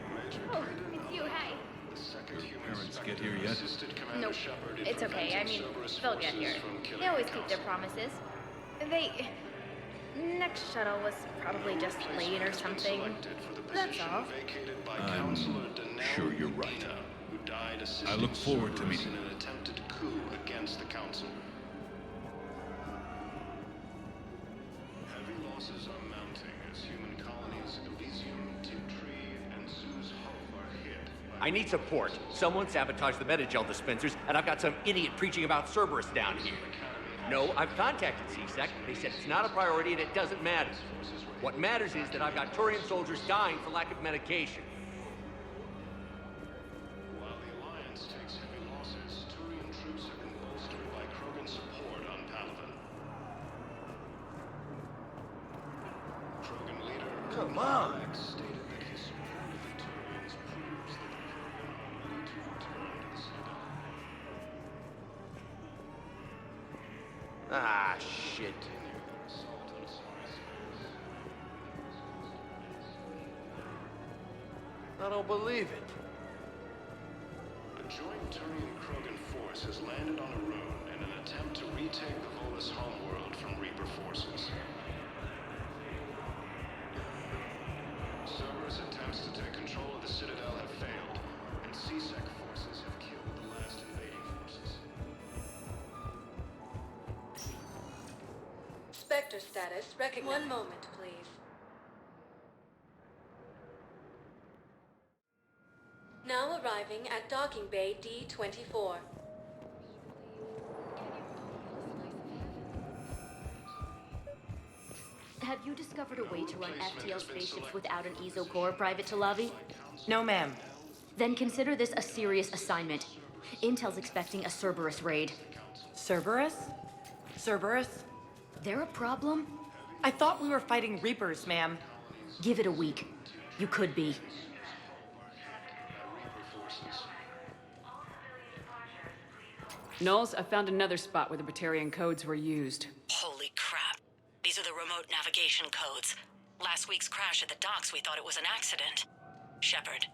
Oh, it's you, hey. The second Your human parents Spectre get here yet? assisted Commander Nope. Shepard in It's okay. I preventing mean, Cerberus they'll get forces here. from killing They always the keep their Council. promises. They... Next shuttle was probably just late or something. That's all. I'm sure you're right. Who died I look forward to Cerberus meeting in an attempted coup against the Council. Heavy losses are mounting as human colonies Elysium, Tiptree, and Zeus Hope are hit. I need support. Someone sabotaged the Metagel dispensers, and I've got some idiot preaching about Cerberus down here. No, I've contacted CSEC. They said it's not a priority and it doesn't matter. What matters is that I've got Turian soldiers dying for lack of medication. While the Alliance takes heavy losses, Turian troops have been bolstered by Krogan support on Palaven. Krogan leader Come on! stated that his support of the Turians proves that the Krogan are ready to return to the Citadel. Ah, shit. I don't believe it. A joint Turian-Krogan force has landed on a road in an attempt to retake the Volus homeworld from Reaper forces. Cerberus attempts to take control of the Citadel have failed, and CSEC forces have killed the last invading forces. Spectre status recognized. One moment, please. Now arriving at Docking Bay D-24. Have you discovered a way to run FTL spaceships without an ESO core, Private Talavi? No, ma'am. Then consider this a serious assignment. Intel's expecting a Cerberus raid. Cerberus? Cerberus? They're a problem? I thought we were fighting Reapers, ma'am. Give it a week. You could be. Knowles, I found another spot where the Batarian codes were used. Holy crap. These are the remote navigation codes. Last week's crash at the docks, we thought it was an accident. Shepard,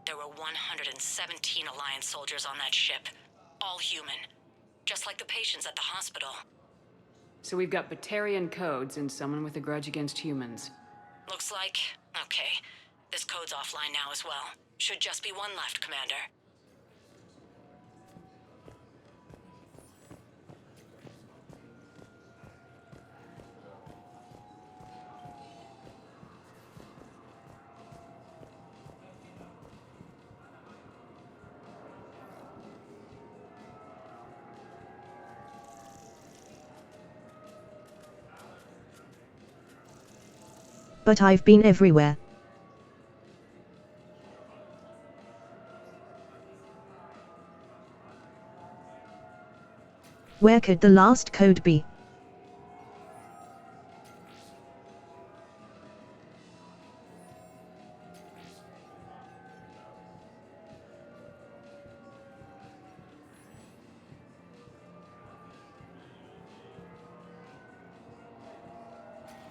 there were 117 Alliance soldiers on that ship. All human. Just like the patients at the hospital. So we've got Batarian codes and someone with a grudge against humans. Looks like... okay. This code's offline now as well. Should just be one left, Commander. But I've been everywhere. Where could the last code be?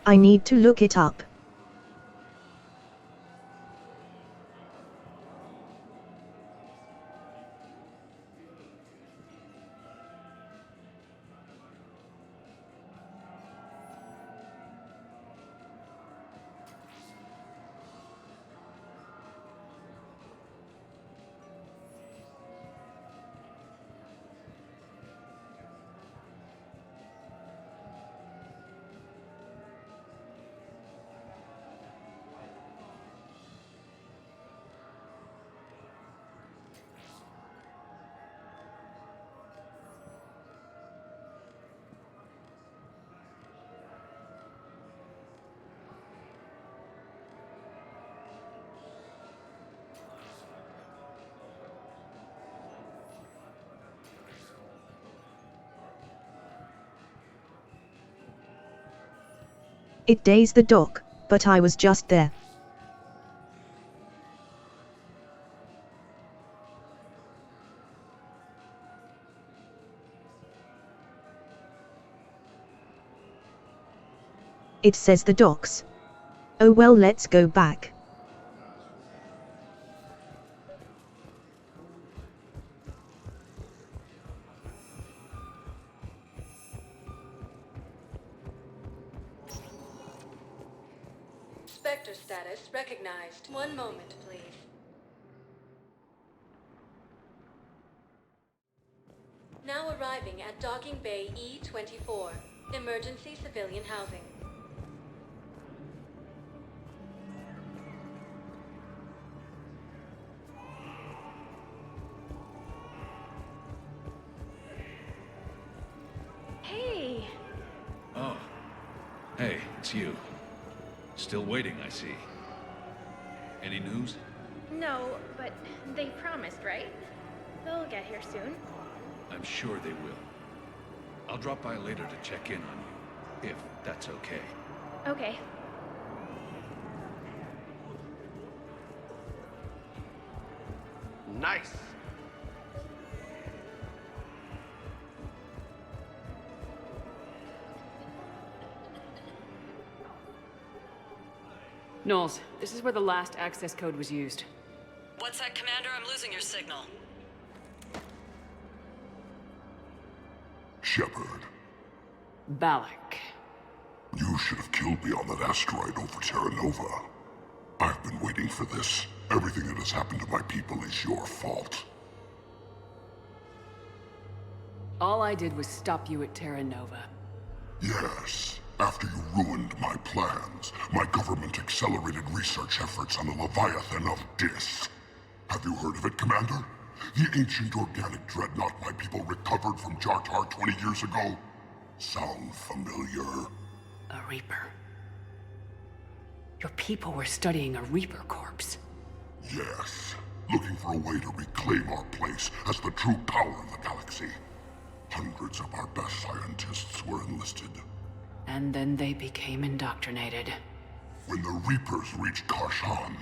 I need to look it up. It dazed the doc, but I was just there. It says the docks. Oh well, let's go back. Spectre status recognized. One moment, please. Now arriving at Docking Bay E-24. Emergency civilian housing. Hey! Oh. Hey, it's you. Still waiting, I see. Any news? No, but they promised, right? They'll get here soon. I'm sure they will. I'll drop by later to check in on you, if that's okay. Okay. Nice. Knowles, this is where the last access code was used. What's that, Commander? I'm losing your signal. Shepard, Balak. you should have killed me on that asteroid over Terra Nova. I've been waiting for this. Everything that has happened to my people is your fault. All I did was stop you at Terra Nova. Yes. After you ruined my plans, my government accelerated research efforts on the Leviathan of Dis. Have you heard of it, Commander? The ancient organic dreadnought my people recovered from Jartar 20 years ago? Sound familiar? A Reaper. Your people were studying a Reaper corpse. Yes. Looking for a way to reclaim our place as the true power of the galaxy. Hundreds of our best scientists were enlisted. And then they became indoctrinated. When the Reapers reached Karshan,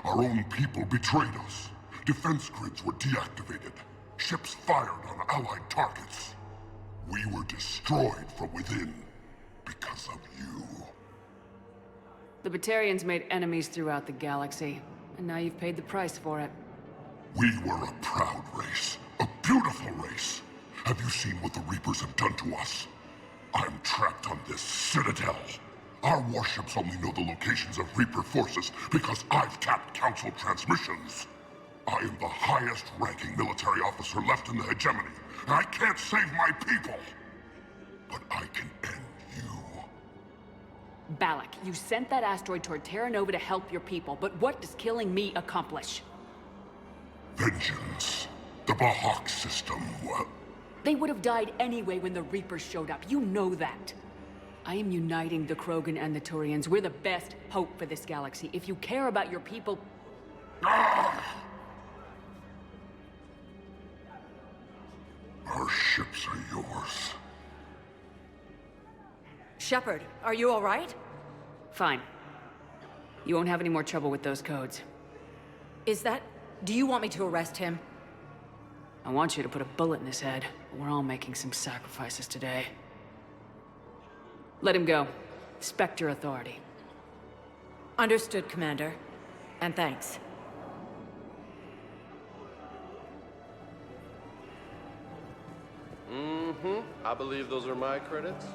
our own people betrayed us. Defense grids were deactivated. Ships fired on Allied targets. We were destroyed from within because of you. The Batarians made enemies throughout the galaxy, and now you've paid the price for it. We were a proud race. A beautiful race. Have you seen what the Reapers have done to us? I'm trapped on this citadel. Our warships only know the locations of Reaper forces because I've tapped Council transmissions. I am the highest-ranking military officer left in the hegemony, and I can't save my people. But I can end you. Balak, you sent that asteroid toward Terra Nova to help your people, but what does killing me accomplish? Vengeance. The Bahak system, They would have died anyway when the Reapers showed up. You know that. I am uniting the Krogan and the Turians. We're the best hope for this galaxy. If you care about your people... Our ships are yours. Shepard, are you all right? Fine. You won't have any more trouble with those codes. Is that... Do you want me to arrest him? I want you to put a bullet in his head. We're all making some sacrifices today. Let him go. Spectre authority. Understood, Commander. And thanks. I believe those are my credits.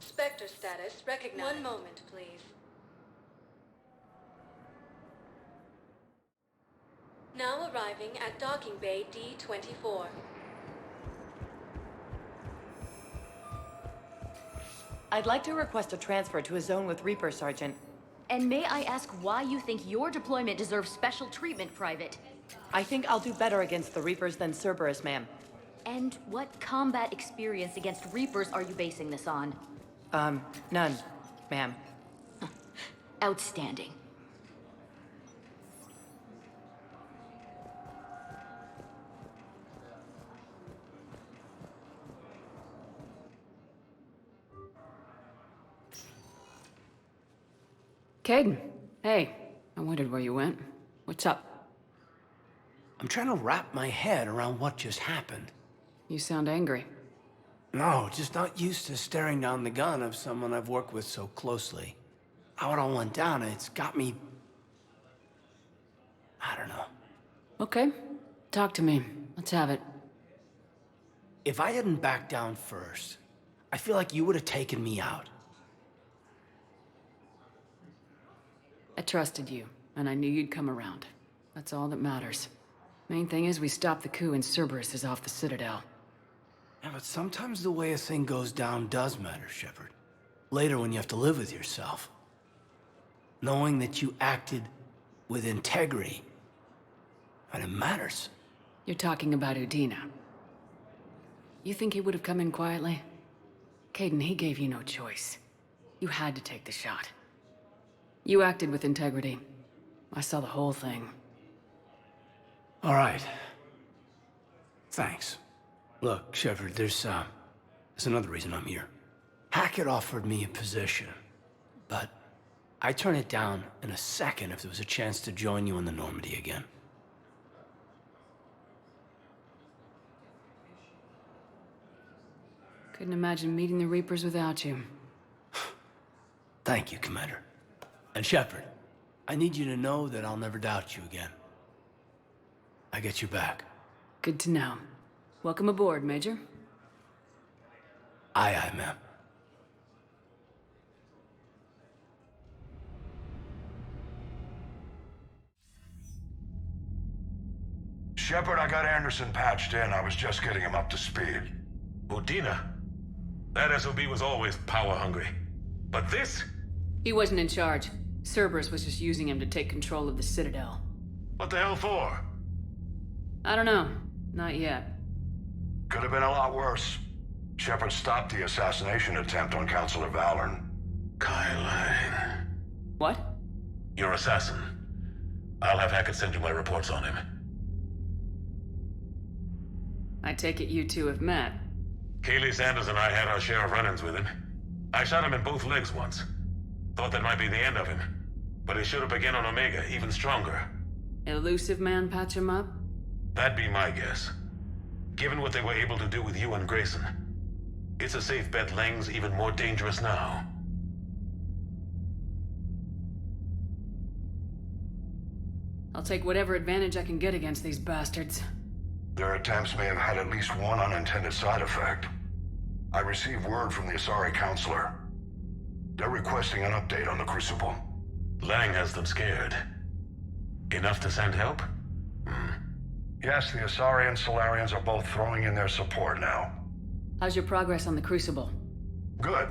Spectre status recognized. One moment, please. Now arriving at Docking Bay D-24. I'd like to request a transfer to a zone with Reaper, Sergeant. And may I ask why you think your deployment deserves special treatment, Private? I think I'll do better against the Reapers than Cerberus, ma'am. And what combat experience against Reapers are you basing this on? None, ma'am. Outstanding. Caden, hey. I wondered where you went. What's up? I'm trying to wrap my head around what just happened. You sound angry. No, just not used to staring down the gun of someone I've worked with so closely. How it all went down, it's got me... I don't know. Okay. Talk to me. Let's have it. If I hadn't backed down first, I feel like you would have taken me out. I trusted you, and I knew you'd come around. That's all that matters. Main thing is we stopped the coup and Cerberus is off the Citadel. Yeah, but sometimes the way a thing goes down does matter, Shepard. Later when you have to live with yourself. Knowing that you acted with integrity, and it matters. You're talking about Udina. You think he would have come in quietly? Caden, he gave you no choice. You had to take the shot. You acted with integrity. I saw the whole thing. All right. Thanks. Look, Shepard, there's another reason I'm here. Hackett offered me a position, but I'd turn it down in a second if there was a chance to join you in the Normandy again. Couldn't imagine meeting the Reapers without you. Thank you, Commander. And Shepard, I need you to know that I'll never doubt you again. I get you back. Good to know. Welcome aboard, Major. Aye, aye, ma'am. Shepard, I got Anderson patched in. I was just getting him up to speed. Udina? That SOB was always power-hungry. But this? He wasn't in charge. Cerberus was just using him to take control of the Citadel. What the hell for? I don't know. Not yet. Could have been a lot worse. Shepard stopped the assassination attempt on Councilor Valorn. Kyle. What? Your assassin. I'll have Hackett send you my reports on him. I take it you two have met. Kaylee Sanders and I had our share of run-ins with him. I shot him in both legs once. Thought that might be the end of him. But he showed up again on Omega, even stronger. Elusive man patch him up? That'd be my guess. Given what they were able to do with you and Grayson. It's a safe bet Lang's even more dangerous now. I'll take whatever advantage I can get against these bastards. Their attempts may have had at least one unintended side effect. I received word from the Asari Councilor. They're requesting an update on the Crucible. Lang has them scared. Enough to send help? Yes, the Asari and Solarians are both throwing in their support now. How's your progress on the Crucible? Good.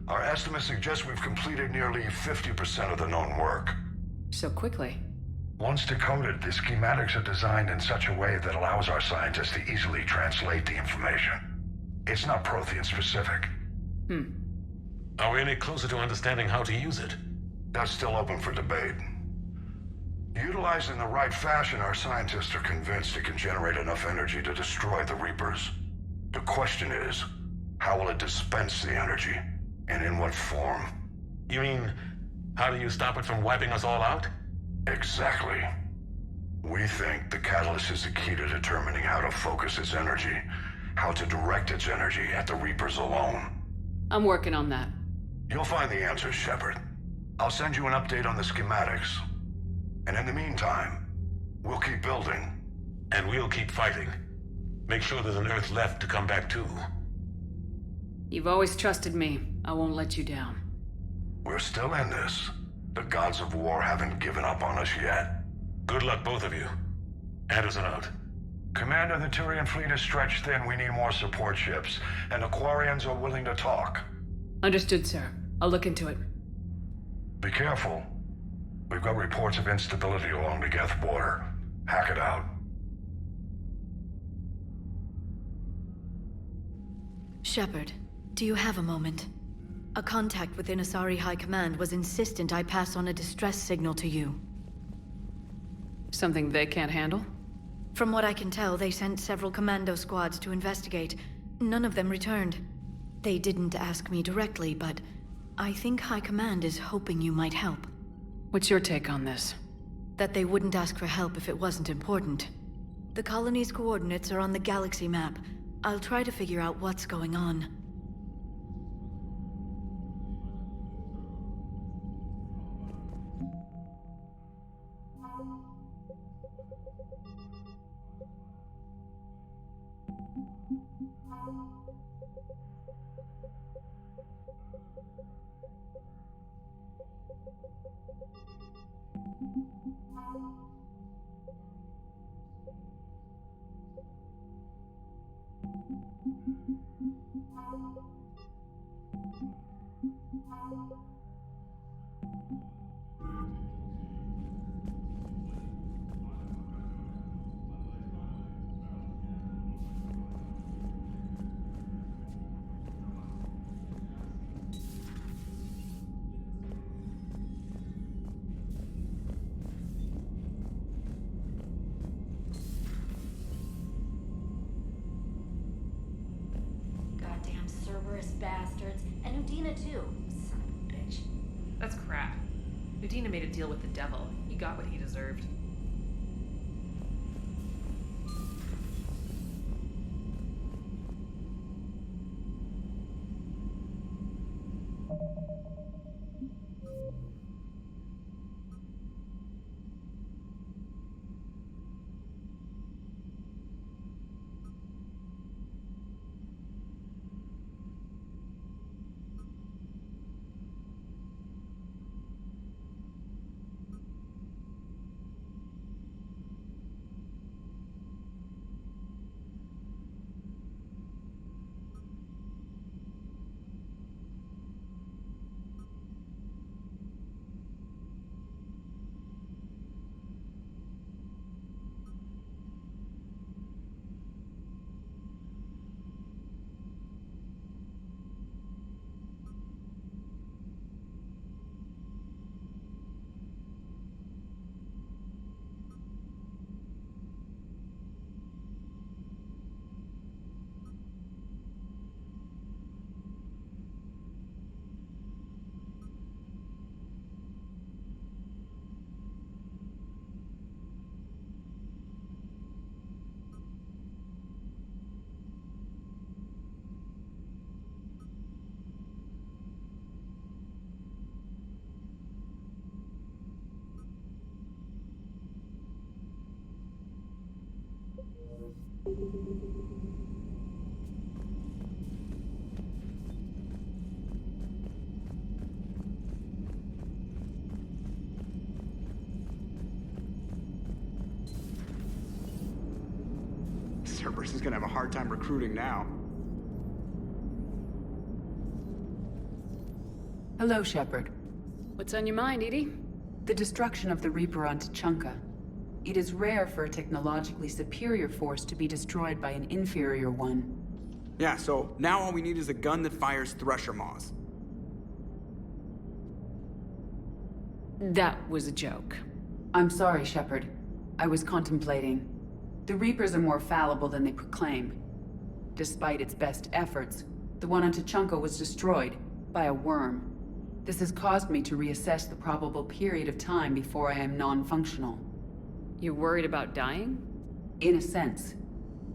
Our estimates suggest we've completed nearly 50% of the known work. So quickly? Once decoded, the schematics are designed in such a way that allows our scientists to easily translate the information. It's not Prothean specific. Are we any closer to understanding how to use it? That's still open for debate. Utilized in the right fashion, our scientists are convinced it can generate enough energy to destroy the Reapers. The question is, how will it dispense the energy? And in what form? You mean, how do you stop it from wiping us all out? Exactly. We think the catalyst is the key to determining how to focus its energy, how to direct its energy at the Reapers alone. I'm working on that. You'll find the answers, Shepard. I'll send you an update on the schematics. And in the meantime, we'll keep building. And we'll keep fighting. Make sure there's an Earth left to come back to. You've always trusted me. I won't let you down. We're still in this. The gods of war haven't given up on us yet. Good luck, both of you. Anderson out. Commander, the Turian fleet is stretched thin. We need more support ships. And the Quarians are willing to talk. Understood, sir. I'll look into it. Be careful. We've got reports of instability along the Geth border. Hack it out. Shepard, do you have a moment? A contact within Asari High Command was insistent I pass on a distress signal to you. Something they can't handle? From what I can tell, they sent several commando squads to investigate. None of them returned. They didn't ask me directly, but I think High Command is hoping you might help. What's your take on this? That they wouldn't ask for help if it wasn't important. The colony's coordinates are on the galaxy map. I'll try to figure out what's going on. Goddamn cerberus bastards. And Udina too. Son of a bitch. That's crap. Udina made a deal with the devil. He got what he deserved. Cerberus is gonna have a hard time recruiting now. Hello, Shepard. What's on your mind, Edie? The destruction of the Reaper on Tuchanka. It is rare for a technologically superior force to be destroyed by an inferior one. Yeah, so now all we need is a gun that fires thresher maws. That was a joke. I'm sorry, Shepard. I was contemplating. The Reapers are more fallible than they proclaim. Despite its best efforts, the one on Tuchanka was destroyed by a worm. This has caused me to reassess the probable period of time before I am non-functional. You're worried about dying? In a sense.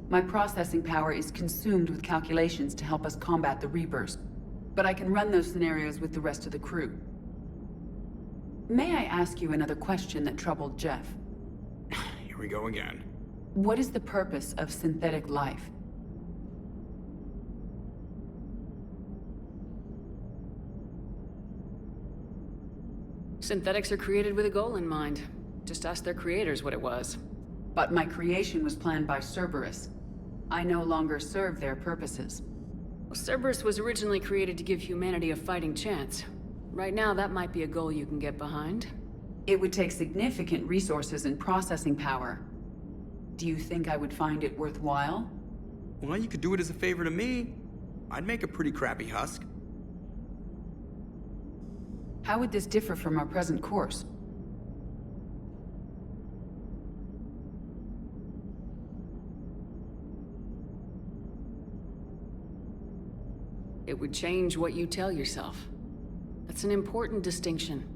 My processing power is consumed with calculations to help us combat the Reapers, but I can run those scenarios with the rest of the crew. May I ask you another question that troubled Jeff? Here we go again. What is the purpose of synthetic life? Synthetics are created with a goal in mind. Just ask their creators what it was. But my creation was planned by Cerberus. I no longer serve their purposes. Well, Cerberus was originally created to give humanity a fighting chance. Right now, that might be a goal you can get behind. It would take significant resources and processing power. Do you think I would find it worthwhile? Well, you could do it as a favor to me. I'd make a pretty crappy husk. How would this differ from our present course? It would change what you tell yourself. That's an important distinction.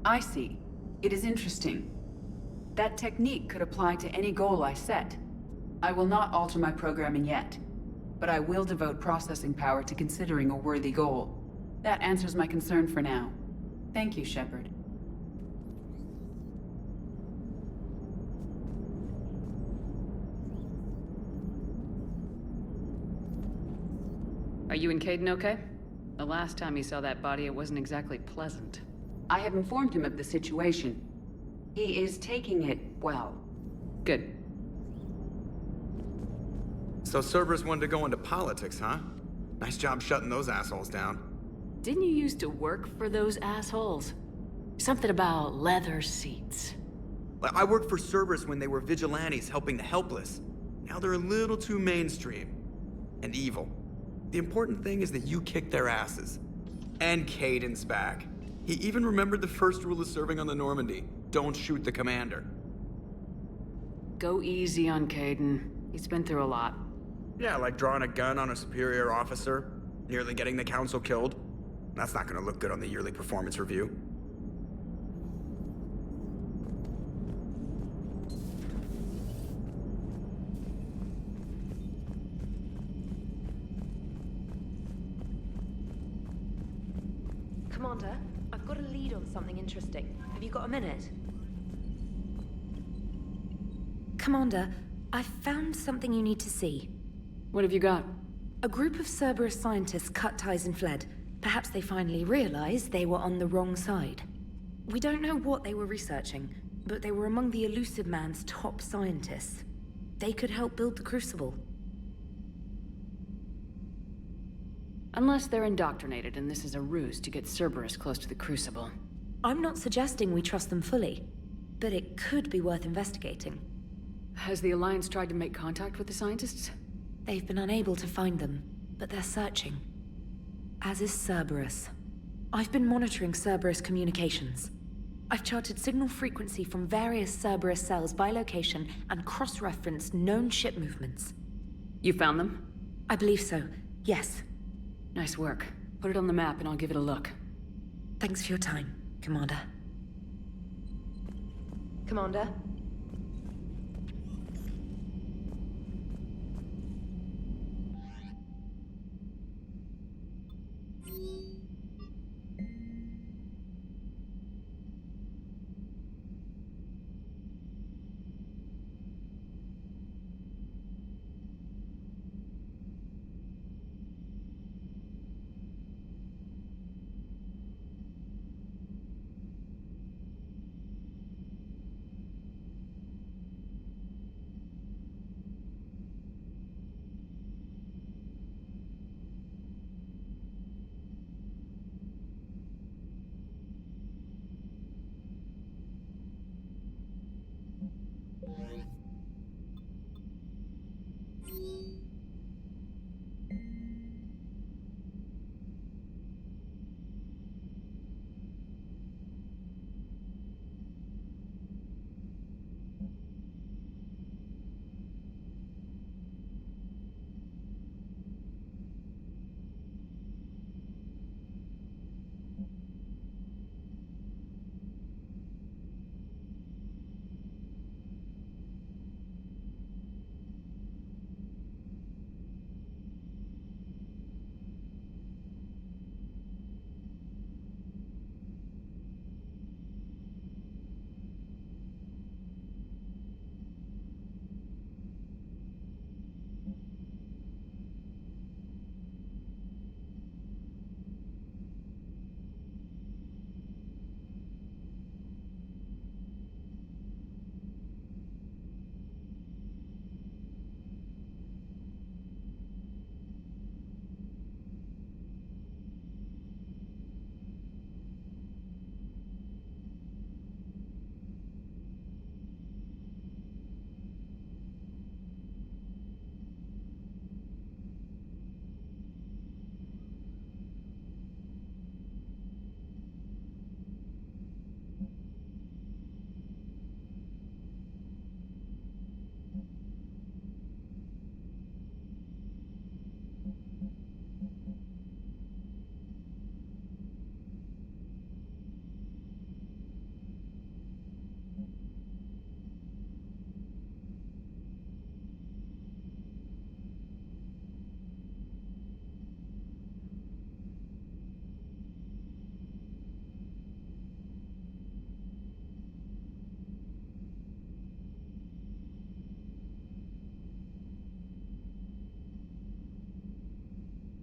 I see. It is interesting. That technique could apply to any goal I set. I will not alter my programming yet, but I will devote processing power to considering a worthy goal. That answers my concern for now. Thank you, Shepard. Are you and Caden okay? The last time he saw that body, it wasn't exactly pleasant. I have informed him of the situation. He is taking it well. Good. So Cerberus wanted to go into politics, huh? Nice job shutting those assholes down. Didn't you used to work for those assholes? Something about leather seats. I worked for Cerberus when they were vigilantes helping the helpless. Now they're a little too mainstream. And evil. The important thing is that you kicked their asses. And Caden's back. He even remembered the first rule of serving on the Normandy. Don't shoot the commander. Go easy on Caden. He's been through a lot. Yeah, like drawing a gun on a superior officer, nearly getting the council killed. That's not gonna look good on the yearly performance review. Commander, I've got a lead on something interesting. Have you got a minute? Commander, I've found something you need to see. What have you got? A group of Cerberus scientists cut ties and fled. Perhaps they finally realized they were on the wrong side. We don't know what they were researching, but they were among the Elusive Man's top scientists. They could help build the Crucible. Unless they're indoctrinated and this is a ruse to get Cerberus close to the Crucible. I'm not suggesting we trust them fully, but it could be worth investigating. Has the Alliance tried to make contact with the scientists? They've been unable to find them, but they're searching. As is Cerberus. I've been monitoring Cerberus communications. I've charted signal frequency from various Cerberus cells by location and cross-referenced known ship movements. You found them? I believe so, yes. Nice work. Put it on the map and I'll give it a look. Thanks for your time, Commander. Commander?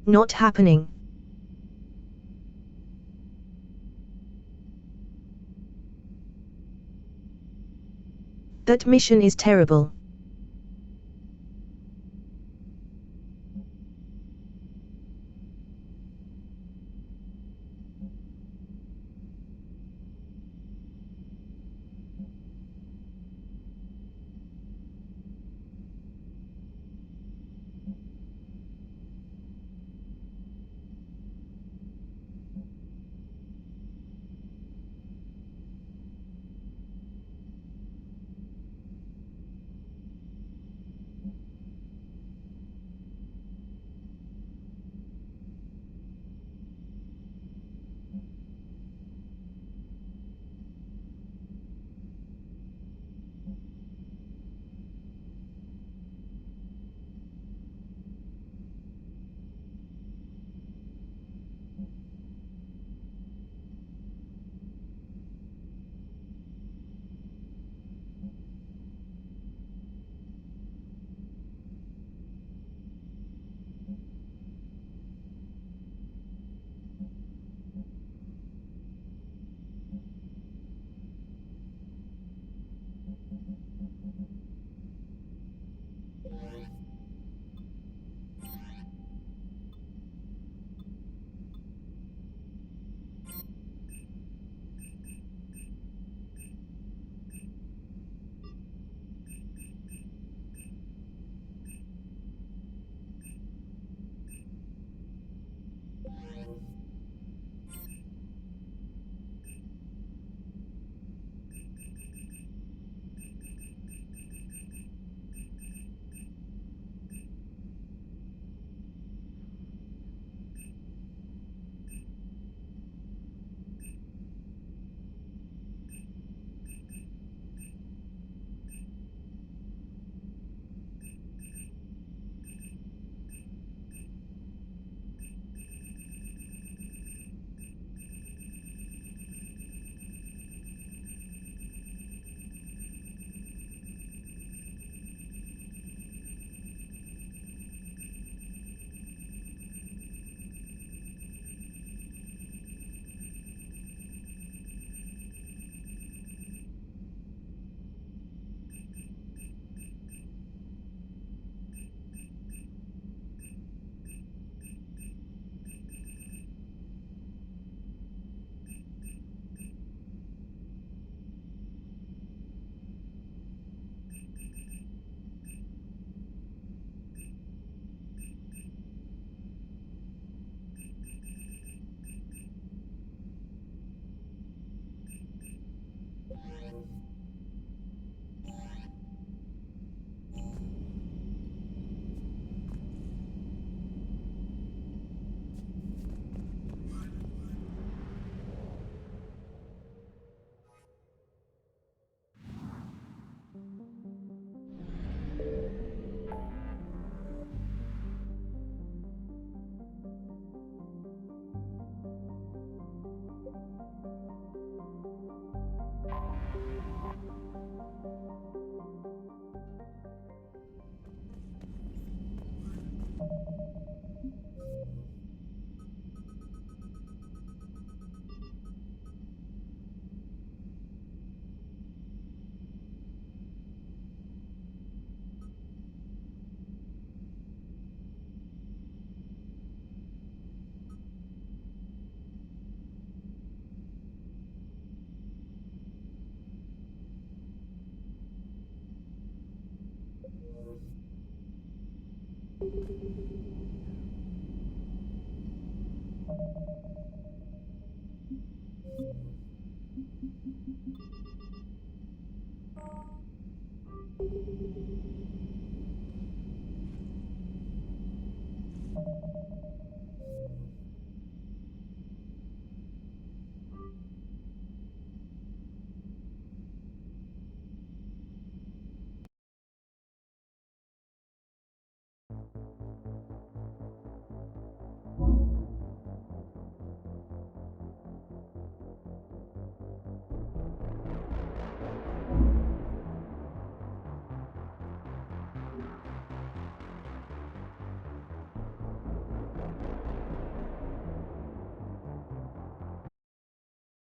Not happening. That mission is terrible.